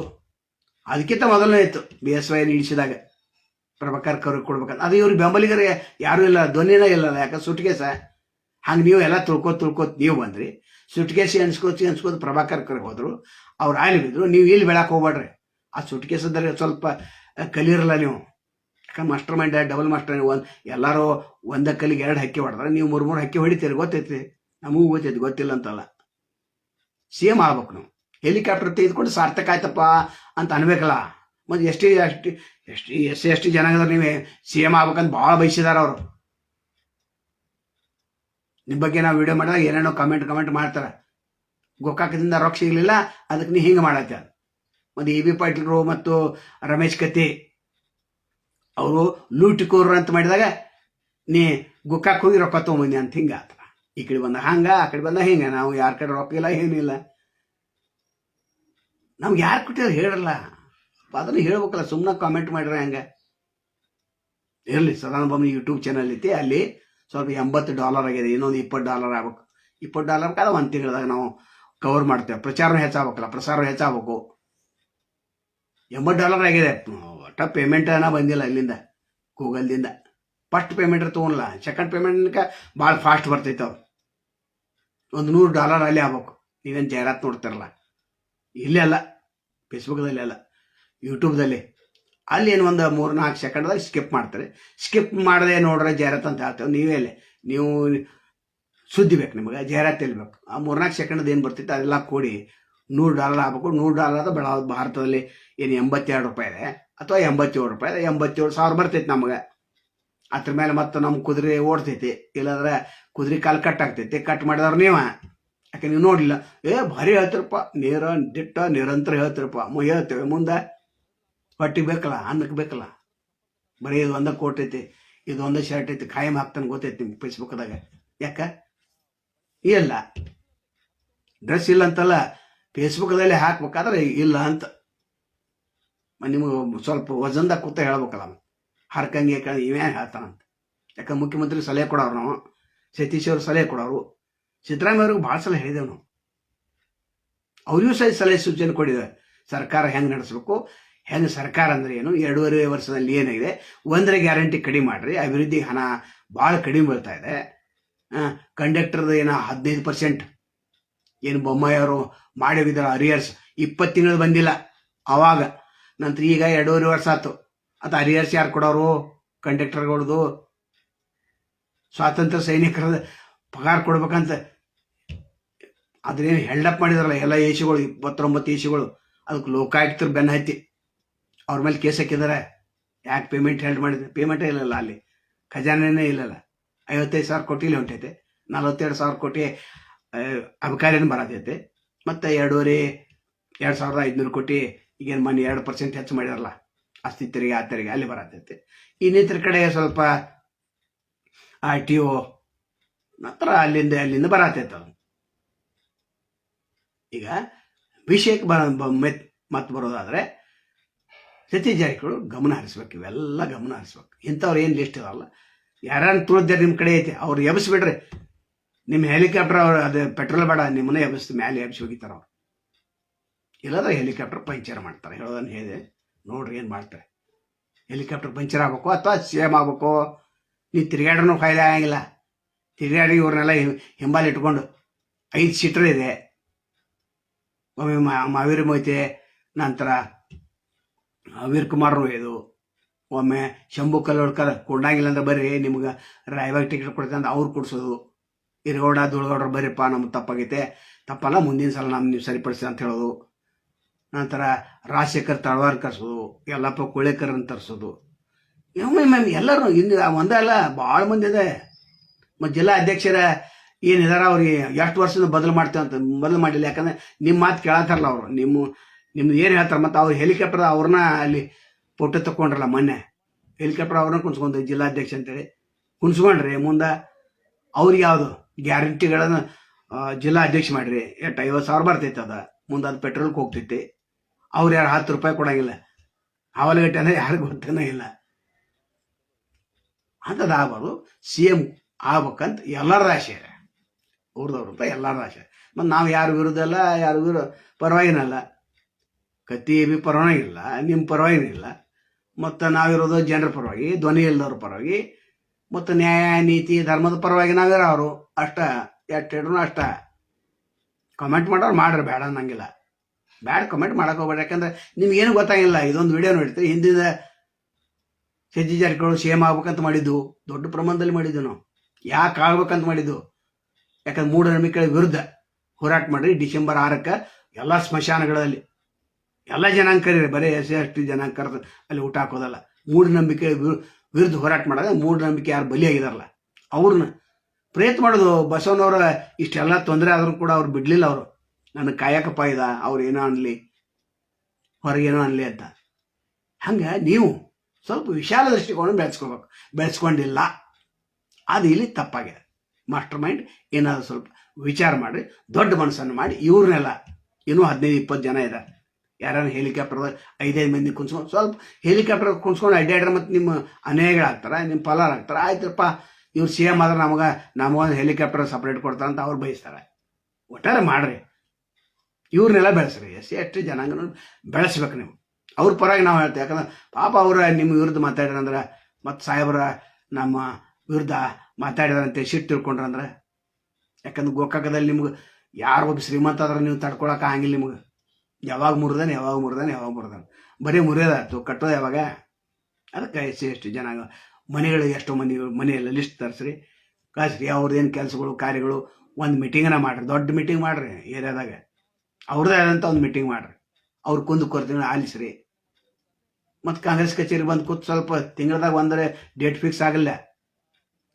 ಅದಕ್ಕಿಂತ ಮೊದಲನೇ ಇತ್ತು BSY ಇಳಿಸಿದಾಗ ಪ್ರಭಾಕರ್ ಕೋರೆ ಕೊಡ್ಬೇಕಂತ. ಅದು ಇವ್ರಿಗೆ ಬೆಂಬಲಿಗರು ಯಾರೂ ಇಲ್ಲ, ಧ್ವನಿನೇ ಇಲ್ಲಲ್ಲ. ಯಾಕಂದ್ರೆ ಸುಟ್ಟಿಗೆ ಹಂಗೆ ನೀವು ಎಲ್ಲ ತಿಳ್ಕೊತ್ ನೀವು ಬಂದ್ರಿ. ಸುಟ್ಕೇಸಿ ಅನ್ಸ್ಕೋತ ಪ್ರಭಾಕರ್ ಕರ್ಗೆ ಹೋದ್ರು, ಅವ್ರು ಆಯ್ಲಿ ಬಿದ್ರು. ನೀವು ಇಲ್ಲಿ ಬೆಳಕ್ಕೆ ಹೋಗ್ಬೇಡ್ರಿ. ಆ ಸುಟ್ಕೇಸದಲ್ಲಿ ಸ್ವಲ್ಪ ಕಲಿಯರಲ್ಲ ನೀವು. ಯಾಕಂದ್ರೆ ಮಾಸ್ಟರ್ ಮೈಂಡ್ ಡಬಲ್ ಮಾಸ್ಟರ್ ಎಲ್ಲರೂ ಒಂದೇ ಕಲ್ಲಿಗೆ 2 ಹಕ್ಕಿ ಹೊಡೆದ್ರೆ ನೀವು 3 ಹಕ್ಕಿ ಹೊಡಿತೀರಿ. ಗೊತ್ತೈತಿ, ನಮಗೂ ಗೊತ್ತೈತಿ, ಗೊತ್ತಿಲ್ಲ ಅಂತಲ್ಲ. CM ಆಗ್ಬೇಕು ನಾವು. ಹೆಲಿಕಾಪ್ಟರ್ ತೆಗೆದುಕೊಂಡು ಸಾರ್ಥಕ ಆಯ್ತಪ್ಪ ಅಂತ ಅನ್ಬೇಕಲ್ಲ. ಮತ್ತು ಎಸ್ ಟಿ ಜನಾಂಗದವ್ರು ನೀವೇ CM ಆಗ್ಬೇಕಂತ ಭಾಳ ಬಯಸಿದಾರ ಅವರು. ನಿಮ್ಮ ಬಗ್ಗೆ ನಾವು ವಿಡಿಯೋ ಮಾಡಿದಾಗ ಏನೇನೋ ಕಮೆಂಟ್ ಮಾಡ್ತಾರೆ. ಗೋಕಾಕದಿಂದ ರೊಕ್ಕ ಸಿಗಲಿಲ್ಲ, ಅದಕ್ಕೆ ನೀ ಹಿಂಗೆ ಮಾಡತ್ತೆ. ಮತ್ತು EB ಪಾಟೀಲ್ರು ಮತ್ತು ರಮೇಶ್ ಕತ್ತಿ ಅವರು ಲೂಟಿಕೋರ್ರು ಅಂತ ಮಾಡಿದಾಗ ನೀ ಗೋಕಾಕ್ ಹೋಗಿ ರೊಕ್ಕ ತೊಗೊಂಬಂದಿ ಅಂತ ಹಿಂಗೆ ಆತ. ಈ ಕಡೆ ಬಂದ ಹಂಗೆ, ಆ ಕಡೆ ಬಂದ ಹಿಂಗೆ. ನಾವು ಯಾರ ಕಡೆ ರೊಕ್ಕ ಇಲ್ಲ, ಏನಿಲ್ಲ. ನಮ್ಗೆ ಯಾರು ಕೊಟ್ಟಿದ್ರೆ ಹೇಳಲ್ಲ, ಅದನ್ನು ಹೇಳ್ಬೇಕಲ್ಲ. ಸುಮ್ಮನೆ ಕಾಮೆಂಟ್ ಮಾಡಿದ್ರೆ ಹಂಗೆ ಇರಲಿ. ಸದಾನಂದ ಬೊಮ್ಮಾಯಿ ಯೂಟ್ಯೂಬ್ ಚಾನಲ್ ಐತಿ, ಅಲ್ಲಿ ಸ್ವಲ್ಪ $80 ಆಗಿದೆ. ಇನ್ನೊಂದು $20 ಆಗ್ಬೇಕು. $20 ಕಾಲ ಒಂದು ತಿಂಗಳದಾಗ ನಾವು ಕವರ್ ಮಾಡ್ತೇವೆ. ಪ್ರಚಾರ ಹೆಚ್ಚಾಗಬೇಕಲ್ಲ, ಪ್ರಸಾರ ಹೆಚ್ಚಾಗಬೇಕು. $80 ಆಗಿದೆ. ಒಟ್ಟ ಪೇಮೆಂಟ್ ಬಂದಿಲ್ಲ ಇಲ್ಲಿಂದ, ಗೂಗಲ್ದಿಂದ. ಫಸ್ಟ್ ಪೇಮೆಂಟ್ ತೊಗೊಳಲ್ಲ, ಸೆಕೆಂಡ್ ಪೇಮೆಂಟ್ಗೆ ಭಾಳ ಫಾಸ್ಟ್ ಬರ್ತೈತೆ. ಅವ್ರು ಒಂದು $100 ಅಲ್ಲಿ ಆಗ್ಬೇಕು. ನೀವೇನು ಜಾಹೀರಾತು ನೋಡ್ತಾರಲ್ಲ, ಇಲ್ಲೇ ಅಲ್ಲ, ಫೇಸ್ಬುಕ್ದಲ್ಲಿ ಅಲ್ಲ, ಯೂಟ್ಯೂಬ್ದಲ್ಲಿ. ಅಲ್ಲಿ ಏನು ಒಂದು 3-4 ಸೆಕೆಂಡ್ದಾಗ ಸ್ಕಿಪ್ ಮಾಡ್ತಾರೆ. ಸ್ಕಿಪ್ ಮಾಡದೆ ನೋಡ್ರೆ ಜಾಹೀರಾತು ಅಂತ ಹೇಳ್ತೇವೆ. ನೀವು ಸುದ್ದಿ ಬೇಕು, ನಿಮಗೆ ಜಾಹೀರಾತು ಇಲ್ಬೇಕು. ಆ 3-4 ಸೆಕೆಂಡ್ ಏನು ಬರ್ತೈತೆ ಅದೆಲ್ಲ ಕೂಡಿ $100 ಆಗ್ಬೇಕು. $100 ಭಾರತದಲ್ಲಿ ಏನು $82 ಇದೆ ಅಥವಾ $87 ಇದೆ. 87,000 ಬರ್ತೈತಿ ನಮಗೆ. ಅದ್ರ ಮೇಲೆ ಮತ್ತೆ ನಮ್ಮ ಕುದುರೆ ಓಡ್ತೈತಿ, ಇಲ್ಲಾಂದ್ರೆ ಕುದುರೆ ಕಾಲು ಕಟ್ ಆಗ್ತೈತಿ. ಕಟ್ ಮಾಡಿದವ್ರು ನೀವು, ಯಾಕೆ ನೀವು ನೋಡಲಿಲ್ಲ. ಭಾರಿ ಹೇಳ್ತಿರಪ್ಪ, ದಿಟ್ಟ ನಿರಂತರ ಹೇಳ್ತಿರಪ್ಪ, ಹೇಳ್ತೇವೆ. ಮುಂದೆ ಹೊಟ್ಟಿಗೆ ಬೇಕಲ್ಲ, ಅನ್ನಕ್ಕೆ ಬೇಕಲ್ಲ. ಬರೀ ಇದು ಒಂದೇ ಕೋಟ್ ಐತಿ, ಇದು ಒಂದೇ ಶರ್ಟ್ ಐತಿ, ಖಾಯಂ ಹಾಕ್ತಾನೆ ಗೊತ್ತೈತಿ ನಿಮ್ಗೆ ಫೇಸ್ಬುಕ್ದಾಗ. ಯಾಕೆ ಇಲ್ಲ ಡ್ರೆಸ್ ಇಲ್ಲ ಅಂತಲ್ಲ, ಫೇಸ್ಬುಕ್ದಲ್ಲಿ ಹಾಕ್ಬೇಕಾದ್ರೆ ಇಲ್ಲ ಅಂತ ನಿಮಗೆ ಸ್ವಲ್ಪ ವಜನ್ದಾಗ ಕೂತ ಹೇಳ್ಬೇಕಲ್ಲ. ಹರ್ಕಂಗೆ ಇವೇನು ಹೇಳ್ತಾನಂತ. ಯಾಕಂದ್ರೆ ಮುಖ್ಯಮಂತ್ರಿ ಸಲಹೆ ಕೊಡೋರು ನಾವು, ಸತೀಶ್ ಅವರು ಸಲಹೆ ಕೊಡೋರು, ಸಿದ್ದರಾಮಯ್ಯ ಅವ್ರಿಗೆ ಭಾಳ ಸಲ ಹೇಳಿದೆವು ನಾವು. ಅವ್ರಿಗೂ ಸಹ ಸಲಹೆ ಸೂಚನೆ ಕೊಟ್ಟಿದ್ದೇವೆ. ಸರ್ಕಾರ ಹೆಂಗೆ ನಡೆಸಬೇಕು, ಹೆಂಗೆ ಸರ್ಕಾರ ಅಂದರೆ ಏನು, 2.5 ವರ್ಷದಲ್ಲಿ ಏನಾಗಿದೆ, 1ರ ಗ್ಯಾರಂಟಿ ಕಡಿಮೆ ಮಾಡಿರಿ. ಅಭಿವೃದ್ಧಿ ಹಣ ಭಾಳ ಕಡಿಮೆ ಬೀಳ್ತಾ ಇದೆ. ಕಂಡಕ್ಟರ್ದು ಏನೋ 15% ಏನು ಬೊಮ್ಮಾಯಿ ಅವರು ಮಾಡಿದ್ದಾರೆ ಅರಿಯರ್ಸ್, 20 ತಿಂಗಳು ಬಂದಿಲ್ಲ ಆವಾಗ. ನಂತರ ಈಗ 2.5 ವರ್ಷ ಆಯ್ತು. ಅದು ಅರಿಯರ್ಸ್ ಯಾರು ಕೊಡೋರು? ಕಂಡಕ್ಟರ್ಗಳದು. ಸ್ವಾತಂತ್ರ್ಯ ಸೈನಿಕರ ಪಗಾರ ಕೊಡ್ಬೇಕಂತ ಅದ್ರೇನು ಹೆಲ್ಡಪ್ ಮಾಡಿದಾರಲ್ಲ ಎಲ್ಲ ಎಸಿಗಳು, 29 ಎಸಿಗಳು. ಅದಕ್ಕೆ ಲೋಕಾಯುಕ್ತರು ಬೆನ್ನ ಹತ್ತಿ ಅವ್ರ ಮೇಲೆ ಕೇಸ್ ಹಾಕಿದ್ದಾರೆ. ಯಾಕೆ ಪೇಮೆಂಟ್ ಹೆಲ್ಡ್ ಮಾಡಿದ್ರೆ? ಪೇಮೆಂಟೇ ಇಲ್ಲಲ್ಲ, ಅಲ್ಲಿ ಖಜಾನೆನೇ ಇಲ್ಲಲ್ಲ. 55,000 ಕೋಟಿ ಇಲ್ಲಿ ಹೊಂಟೈತೆ, 42,000 ಕೋಟಿ ಅಬಕಾರಿಯನ್ನು ಬರತೈತೆ. ಮತ್ತು 2,500 ಕೋಟಿ ಈಗೇನು ಮೊನ್ನೆ 2% ಹೆಚ್ಚು ಮಾಡಿದಾರಲ್ಲ ಆಸ್ತಿ ತೆರಿಗೆ, ಆ ತೆರಿಗೆ ಅಲ್ಲಿ ಬರತೈತೆ. ಇನ್ನಿತರ ಕಡೆ ಸ್ವಲ್ಪ RTO ನಂತರ ಅಲ್ಲಿಂದ ಬರತೈತೆ. ಅದು ಈಗ ವಿಷಯಕ್ಕೆ ಮತ್ತೆ ಬರೋದಾದರೆ ಸತೀಶ್ ಜಾರಕಿಹೊಳಿ ಗಮನ ಹರಿಸ್ಬೇಕು. ಇವೆಲ್ಲ ಗಮನ ಹರಿಸ್ಬೇಕು. ಇಂಥವ್ರು ಏನು ಲಿಸ್ಟ್ ಇದಾವಲ್ಲ, ಯಾರನ್ನು ತುಳಿದಾರೆ ನಿಮ್ಮ ಕಡೆ ಐತೆ ಅವ್ರು ಎಬ್ಬಿಸ್ಬಿಡ್ರಿ. ನಿಮ್ಮ ಹೆಲಿಕಾಪ್ಟರ್ ಅವ್ರು ಅದು ಪೆಟ್ರೋಲ್ ಬೇಡ, ನಿಮ್ಮನ್ನೇ ಎಬ್ಬಿಸ್ತು ಮೇಲೆ ಎಬ್ಬಿಸಿ ಹೋಗಿತಾರೆ ಅವ್ರು. ಇಲ್ಲಾಂದ್ರೆ ಹೆಲಿಕಾಪ್ಟರ್ ಪಂಚರ್ ಮಾಡ್ತಾರೆ. ಹೇಳೋದನ್ನು ಹೇಳಿದೆ ನೋಡ್ರಿ ಏನು ಮಾಡ್ತಾರೆ. ಹೆಲಿಕಾಪ್ಟರ್ ಪಂಚರ್ ಆಗ್ಬೇಕು ಅಥವಾ CM ಆಗ್ಬೇಕು. ನೀವು ತಿರುಗಾಡ್ರೂ ಫಾಯ್ದೆ ಆಗಂಗಿಲ್ಲ. ತಿರುಗಾಡಿ ಇವ್ರನ್ನೆಲ್ಲ ಹಿಂಬಾಲಿ ಇಟ್ಕೊಂಡು 5 ಸೀಟರ್ ಇದೆ. ಒಮ್ಮೆ ಮಾವೇರಿ ಮೊಯ್ತೆ, ನಂತರ ವೀರ್ ಕುಮಾರ್ನು ಇದು ಒಮ್ಮೆ ಶಂಭು ಕಲ್ಲೋಡ್ಕರ್ ಕೊಂಡಾಗಿಲ್ಲ ಅಂದ್ರೆ ಬರ್ರಿ ನಿಮ್ಗೆ ರಾಯಬಾಗ್ ಟಿಕೆಟ್ ಕೊಡ್ತೇನೆ ಅಂತ ಅವ್ರು ಕೊಡ್ಸೋದು. ಇರಗೌಡ ದುಳ್ಗೌಡ್ರ ಬರ್ರಿಪ್ಪ ನಮ್ಗೆ ತಪ್ಪಾಗೈತೆ, ತಪ್ಪಲ್ಲ ಮುಂದಿನ ಸಲ ನೀವು ಸರಿಪಡಿಸಿ ಅಂತ ಹೇಳೋದು. ನಂತರ ರಾಜಶೇಖರ್ ತಳವಾರ್ ಕರ್ಸೋದು, ಯಲ್ಲಪ್ಪ ಕುಳೇಕರ್ನ ತರಿಸೋದು. ಎಲ್ಲರೂ ಇನ್ನು ಒಂದೇ ಅಲ್ಲ, ಭಾಳ ಮಂದಿ ಇದೆ. ಮತ್ತು ಜಿಲ್ಲಾ ಅಧ್ಯಕ್ಷರ ಏನಿದಾರ ಅವ್ರಿಗೆ ಎಷ್ಟು ವರ್ಷದಿಂದ ಬದಲು ಮಾಡ್ತೇವೆ ಅಂತ ಬದಲು ಮಾಡಿಲ್ಲ. ಯಾಕಂದ್ರೆ ನಿಮ್ಮ ಮಾತು ಕೇಳತ್ತಾರಲ್ಲ ಅವರು, ನಿಮ್ದು ಏನು ಹೇಳ್ತಾರೆ. ಮತ್ತು ಅವ್ರು ಹೆಲಿಕಾಪ್ಟರ್ ಅವ್ರನ್ನ ಅಲ್ಲಿ ಫೋಟೋ ತಗೊಂಡ್ರಲ್ಲ ಮೊನ್ನೆ, ಹೆಲಿಕಾಪ್ಟರ್ ಅವ್ರನ್ನ ಕುಣಿಸ್ಕೊಂಡು ಜಿಲ್ಲಾಧ್ಯಕ್ಷ ಅಂತೇಳಿ ಕುಣಿಸ್ಕೊಂಡ್ರಿ. ಮುಂದೆ ಅವ್ರಿಗೆ ಯಾವುದು ಗ್ಯಾರಂಟಿಗಳನ್ನು ಜಿಲ್ಲಾ ಅಧ್ಯಕ್ಷ ಮಾಡಿರಿ, ಎಷ್ಟು 50,000 ಬರ್ತೈತೆ ಅದ. ಮುಂದೆ ಅದು ಪೆಟ್ರೋಲ್ಗೆ ಹೋಗ್ತೈತಿ. ಅವ್ರು ಯಾರು 10 ರೂಪಾಯಿ ಕೊಡಂಗಿಲ್ಲ. ಅವಲಗಟ್ಟೆ ಅಂದರೆ ಯಾರಿಗೂ ಗೊತ್ತೇನೋ ಇಲ್ಲ. ಅಂಥದ್ದು ಆಗ್ಬಾರ್ದು. CM ಆಗ್ಬೇಕಂತ ಎಲ್ಲರ ಆಸೆ, ಅವ್ರದವ್ರಂತ ಎಲ್ಲರ ಆಸೆ. ಮತ್ತು ನಾವು ಯಾರು ವಿರುದ್ಧ ಅಲ್ಲ, ಯಾರು ಪರವಾಗಿನಲ್ಲ. ಕತ್ತಿ ಬಿ ಪರವಾಗಿಲ್ಲ, ನಿಮ್ಮ ಪರವಾಗಿನಿಲ್ಲ. ಮತ್ತು ನಾವಿರೋದು ಜನರ ಪರವಾಗಿ, ಧ್ವನಿ ಇಲ್ದವ್ರ ಪರವಾಗಿ, ಮತ್ತು ನ್ಯಾಯ ನೀತಿ ಧರ್ಮದ ಪರವಾಗಿ ನಾವಿರೋ ಅವರು ಅಷ್ಟ. ಎಷ್ಟು ಹೇಳಿದ್ರು ಅಷ್ಟ. ಕಮೆಂಟ್ ಮಾಡೋರು ಮಾಡ್ರಿ, ಬೇಡ ಅನ್ನಂಗಿಲ್ಲ. ಬ್ಯಾಡ್ ಕಮೆಂಟ್ ಮಾಡಕ್ಕೆ ಹೋಗ್ಬೇಡ. ಯಾಕಂದ್ರೆ ನಿಮ್ಗೇನು ಗೊತ್ತಾಗಿಲ್ಲ. ಇದೊಂದು ವಿಡಿಯೋ ನೋಡ್ತೀವಿ, ಹಿಂದಿನ ಸಜ್ಜಿ ಜಾರಕಿಹೊಳಿ CM ಆಗ್ಬೇಕಂತ ಮಾಡಿದ್ದು, ದೊಡ್ಡ ಪ್ರಮಾಣದಲ್ಲಿ ಮಾಡಿದ್ದು. ನಾವು ಯಾಕೆ ಆಗ್ಬೇಕಂತ ಮಾಡಿದ್ದು? ಯಾಕಂದ್ರೆ ಮೂಢನಂಬಿಕೆಗಳ ವಿರುದ್ಧ ಹೋರಾಟ ಮಾಡಿರಿ. ಡಿಸೆಂಬರ್ 6ಕ್ಕೆ ಎಲ್ಲ ಸ್ಮಶಾನಗಳಲ್ಲಿ ಎಲ್ಲ ಜನಾಂಗ ಕರೀರಿ, ಬರೀ SC/ST ಜನಾಂಗ ಕರೆದು ಅಲ್ಲಿ ಊಟ ಹಾಕೋದಲ್ಲ. ಮೂಢನಂಬಿಕೆ ವಿರುದ್ಧ ಹೋರಾಟ ಮಾಡಿದಾಗ ಮೂಢನಂಬಿಕೆ ಯಾರು ಬಲಿಯಾಗಿದಾರಲ್ಲ ಅವ್ರನ್ನ ಪ್ರಯತ್ನ ಮಾಡೋದು. ಬಸವನವರ ಇಷ್ಟೆಲ್ಲ ತೊಂದರೆ ಆದರೂ ಕೂಡ ಅವ್ರು ಬಿಡಲಿಲ್ಲ. ಅವರು ನನಗೆ ಕಾಯಕಪ್ಪ ಇದ, ಅವ್ರು ಏನೋ ಅನ್ನಲಿ, ಹೊರಗೇನೋ ಅನ್ನಲಿ ಅಂತ. ಹಂಗೆ ನೀವು ಸ್ವಲ್ಪ ವಿಶಾಲ ದೃಷ್ಟಿಕೋನ ಬೆಳೆಸ್ಕೊಂಡಿಲ್ಲ. ಅದು ಇಲ್ಲಿ ತಪ್ಪಾಗಿದೆ. ಮಾಸ್ಟರ್ ಮೈಂಡ್ ಏನಾದರೂ ಸ್ವಲ್ಪ ವಿಚಾರ ಮಾಡಿ, ದೊಡ್ಡ ಮನಸ್ಸನ್ನು ಮಾಡಿ ಇವ್ರನ್ನೆಲ್ಲ ಇನ್ನೂ 15-20 ಜನ ಇದ್ದಾರೆ. ಯಾರು ಹೆಲಿಕಾಪ್ಟರ್ 5-5 ಮಂದಿ ಕುಣಿಸ್ಕೊಂಡು, ಸ್ವಲ್ಪ ಹೆಲಿಕಾಪ್ಟರ್ ಕುಣಿಸ್ಕೊಂಡು ಅಡ್ಡಾಡ್ರೆ ಮತ್ತು ನಿಮ್ಮ ಅನ್ಯಾಯಗಳಾಗ್ತಾರೆ, ನಿಮ್ಮ ಫಲಾರ ಆಗ್ತಾರೆ. ಆಯ್ತಪ್ಪ, ಇವ್ರು CM ಆದ್ರೆ ನಮಗೊಂದು ಹೆಲಿಕಾಪ್ಟರ್ ಸಪ್ರೇಟ್ ಕೊಡ್ತಾರೆ ಅಂತ ಅವ್ರು ಬಯಸ್ತಾರೆ. ಒಟ್ಟಾರೆ ಮಾಡ್ರಿ, ಇವ್ರನ್ನೆಲ್ಲ ಬೆಳೆಸ್ರಿ. SC/ST ಜನಾಂಗನ ಬೆಳೆಸ್ಬೇಕು ನೀವು. ಅವ್ರ ಪರವಾಗಿ ನಾವು ಹೇಳ್ತೇವೆ. ಯಾಕಂದ್ರೆ ಪಾಪ ಅವ್ರ ನಿಮ್ಮ ವಿರುದ್ಧ ಮಾತಾಡಿದ್ರಂದ್ರೆ, ಮತ್ತು ಸಾಹೇಬರ ನಮ್ಮ ವಿರುದ್ಧ ಮಾತಾಡಿದ್ರಂತೆ ಸಿಟ್ಟು ತಿಳ್ಕೊಂಡ್ರಂದ್ರೆ. ಯಾಕಂದ್ರೆ ಗೋಕಾಕದಲ್ಲಿ ನಿಮ್ಗೆ ಯಾರು ಒಬ್ಬ ಶ್ರೀಮಂತ ಆದ್ರೆ ನೀವು ತಡ್ಕೊಳಕ್ಕೆ ಆಗಂಗಿಲ್ಲ. ನಿಮ್ಗೆ ಯಾವಾಗ ಮುರಿದಾನೆ ಬರೀ ಮುರಿಯೋದಾಯ್ತು, ಕಟ್ಟೋದು ಯಾವಾಗ? ಅದಕ್ಕೆ SC/ST ಜನಾಂಗ ಮನೆಗಳಿಗೆ ಎಷ್ಟೋ ಮಂದಿ ಮನೆಯಲ್ಲ ಲಿಸ್ಟ್ ತರಿಸ್ರಿ, ಕಳಿಸ್ರಿ. ಅವ್ರದ್ದೇನು ಕೆಲಸಗಳು ಕಾರ್ಯಗಳು ಒಂದು ಮೀಟಿಂಗನ್ನ ಮಾಡಿರಿ, ದೊಡ್ಡ ಮೀಟಿಂಗ್ ಮಾಡಿರಿ. ಏರಿಯಾದಾಗ ಅವ್ರದ್ದೇ ಆದಂಥ ಒಂದು ಮೀಟಿಂಗ್ ಮಾಡಿರಿ. ಅವ್ರ ಕುಂದು ಆಲಿಸ್ರಿ. ಮತ್ತು ಕಾಂಗ್ರೆಸ್ ಕಚೇರಿ ಬಂದು ಕೂತು ಸ್ವಲ್ಪ ತಿಂಗಳದಾಗ ಒಂದರೆ ಡೇಟ್ ಫಿಕ್ಸ್ ಆಗಲ್ಲ.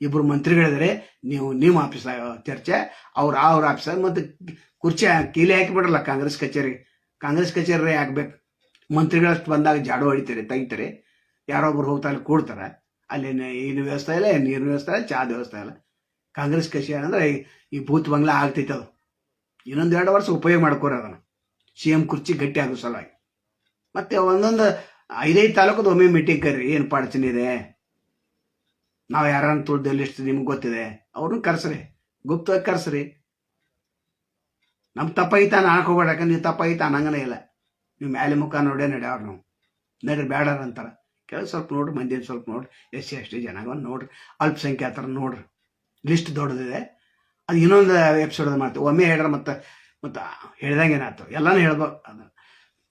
ಇಬ್ಬರು ಮಂತ್ರಿಗಳಿದ್ದಾರೆ, ನಿಮ್ಮ ಆಫೀಸ್ ಚರ್ಚೆ, ಅವ್ರ ಆಫೀಸ್. ಮತ್ತು ಕುರ್ಚಿ ಕೀಲಿ ಹಾಕಿಬಿಡ್ರಲ್ಲ ಕಾಂಗ್ರೆಸ್ ಕಚೇರಿ ಹಾಕ್ಬೇಕು. ಮಂತ್ರಿಗಳಷ್ಟು ಬಂದಾಗ ಜಾಡು ಹೊಡಿತಾರೆ, ತೆಗಿತಾರೆ. ಯಾರೊಬ್ರು ಹೋಗ್ತಾ ಅಲ್ಲಿ ಕೂಡ್ತಾರೆ. ಅಲ್ಲಿ ಏನು ವ್ಯವಸ್ಥೆ ಇಲ್ಲ, ನೀರಿನ ವ್ಯವಸ್ಥೆ ಇಲ್ಲ, ಚಾದ ವ್ಯವಸ್ಥೆ ಇಲ್ಲ. ಕಾಂಗ್ರೆಸ್ ಕಚೇರಿ ಅಂದರೆ ಈ ಭೂತ್ ಬಂಗ್ಲಾ ಆಗ್ತೈತೆ. ಅದು ಇನ್ನೊಂದು 2 ವರ್ಷ ಉಪಯೋಗ ಮಾಡ್ಕೋರಿ ಅದನ್ನು, CM ಕುರ್ಚಿ ಗಟ್ಟಿ ಆಗೋ ಸಲುವಾಗಿ. ಮತ್ತು ಒಂದೊಂದು 5-5 ತಾಲೂಕದ ಒಮ್ಮೆ ಮೀಟಿಂಗ್ ಕರೀರಿ. ಏನು ಅಡಚಣೆ ಇದೆ, ನಾವು ಯಾರನ್ನ ತುಳಿದ ಲಿಸ್ಟ್ ನಿಮ್ಗೆ ಗೊತ್ತಿದೆ, ಅವ್ರನ್ನ ಕರೆಸ್ರಿ, ಗುಪ್ತವಾಗಿ ಕರೆಸ್ರಿ. ನಮ್ಮ ತಪ್ಪಾಗಿತ್ತ ಅನ್ನಕ್ಕೆ ಹೋಗ್ಬೇಡ. ಯಾಕಂದ್ರೆ ನೀವು ತಪ್ಪಾಗಿತ್ತ ಅನ್ನಂಗನೇ ಇಲ್ಲ. ನೀವು ಮೇಲೆ ಮುಖ ನೋಡೇ ನಡೆಯವ್ರು ನಾವು ನಡ್ರಿ ಬೇಡಾರ ಅಂತಾರೆ. ಕೆಲವು ಸ್ವಲ್ಪ ನೋಡ್ರಿ, ಮಂದಿನ ಸ್ವಲ್ಪ ನೋಡ್ರಿ, SC/ST ಜನಾಂಗವನ್ನು ನೋಡ್ರಿ, ಅಲ್ಪಸಂಖ್ಯಾತರ ನೋಡ್ರಿ. ಲಿಸ್ಟ್ ದೊಡ್ಡದಿದೆ. ಅದು ಇನ್ನೊಂದು ಎಪಿಸೋಡ್ ಮಾಡ್ತೀವಿ. ಒಮ್ಮೆ ಹೇಳ್ರೆ ಮತ್ತು ಹೇಳ್ದಂಗೆ ಏನಾಯ್ತು ಎಲ್ಲನೂ ಹೇಳ್ಬೇಕು. ಅದು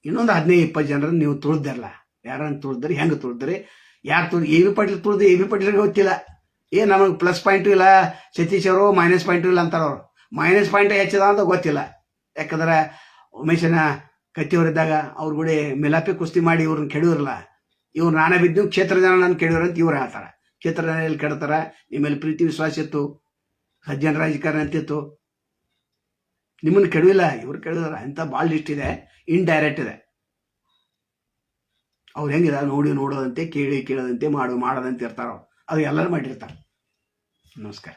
ಇನ್ನೊಂದು 15-20 ಜನರನ್ನು ನೀವು ತುಳಿದಿರಲ್ಲ. ಯಾರನ್ನು ತುಳಿದ್ರಿ, ಹೆಂಗೆ ತುಳಿದ್ರಿ, ಯಾರು ತುಳಿದು AV ಪಾಟೀಲ್ ತುಳಿದು AV ಪಾಟೀಲ್ಗೆ ಗೊತ್ತಿಲ್ಲ. ನಮಗೆ ಪ್ಲಸ್ ಪಾಯಿಂಟು ಇಲ್ಲ, ಸತೀಶ್ ಅವರು ಮೈನಸ್ ಪಾಯಿಂಟು ಇಲ್ಲ ಅಂತಾರೆ. ಅವರು ಮೈನಸ್ ಪಾಯಿಂಟ್ ಹೆಚ್ಚಿದ ಅಂತ ಗೊತ್ತಿಲ್ಲ. ಯಾಕಂದ್ರೆ ಉಮೇಶನ ಕತ್ತಿಯವರಿದ್ದಾಗ ಅವ್ರ ಕೂಡ ಮಿಲಾಪಿ ಕುಸ್ತಿ ಮಾಡಿ ಇವ್ರನ್ನ ಕೆಡೋರಲ್ಲ. ಇವ್ರು ನಾನೇ ಬಿದ್ದು ಕ್ಷೇತ್ರ ಜನ ನಾನು ಕೆಡೋರಂತ ಇವ್ರು ಹೇಳ್ತಾರೆ. ಕ್ಷೇತ್ರ ಜನ ಎಲ್ಲಿ ಕೆಡ್ತಾರೆ? ನಿಮ್ಮಲ್ಲಿ ಪ್ರೀತಿ ವಿಶ್ವಾಸ ಇತ್ತು, ಸಜ್ಜನ ರಾಜಕಾರಣ ಅಂತಿತ್ತು, ನಿಮ್ಮನ್ನು ಕೆಡವಿಲ್ಲ, ಇವ್ರು ಕೆಡೋದ್ರ ಅಂತ ಭಾಳ ಲಿಸ್ಟ್ ಇದೆ. ಇಂಡೈರೆಕ್ಟ್ ಇದೆ. ಅವ್ರು ಹೆಂಗಿದೆ ನೋಡೋದಂತೆ, ಕೇಳೋದಂತೆ, ಮಾಡದಂತೆ ಇರ್ತಾರ. ಅದು ಎಲ್ಲರೂ ಮಾಡಿರ್ತಾರೆ. ನಮಸ್ಕಾರ.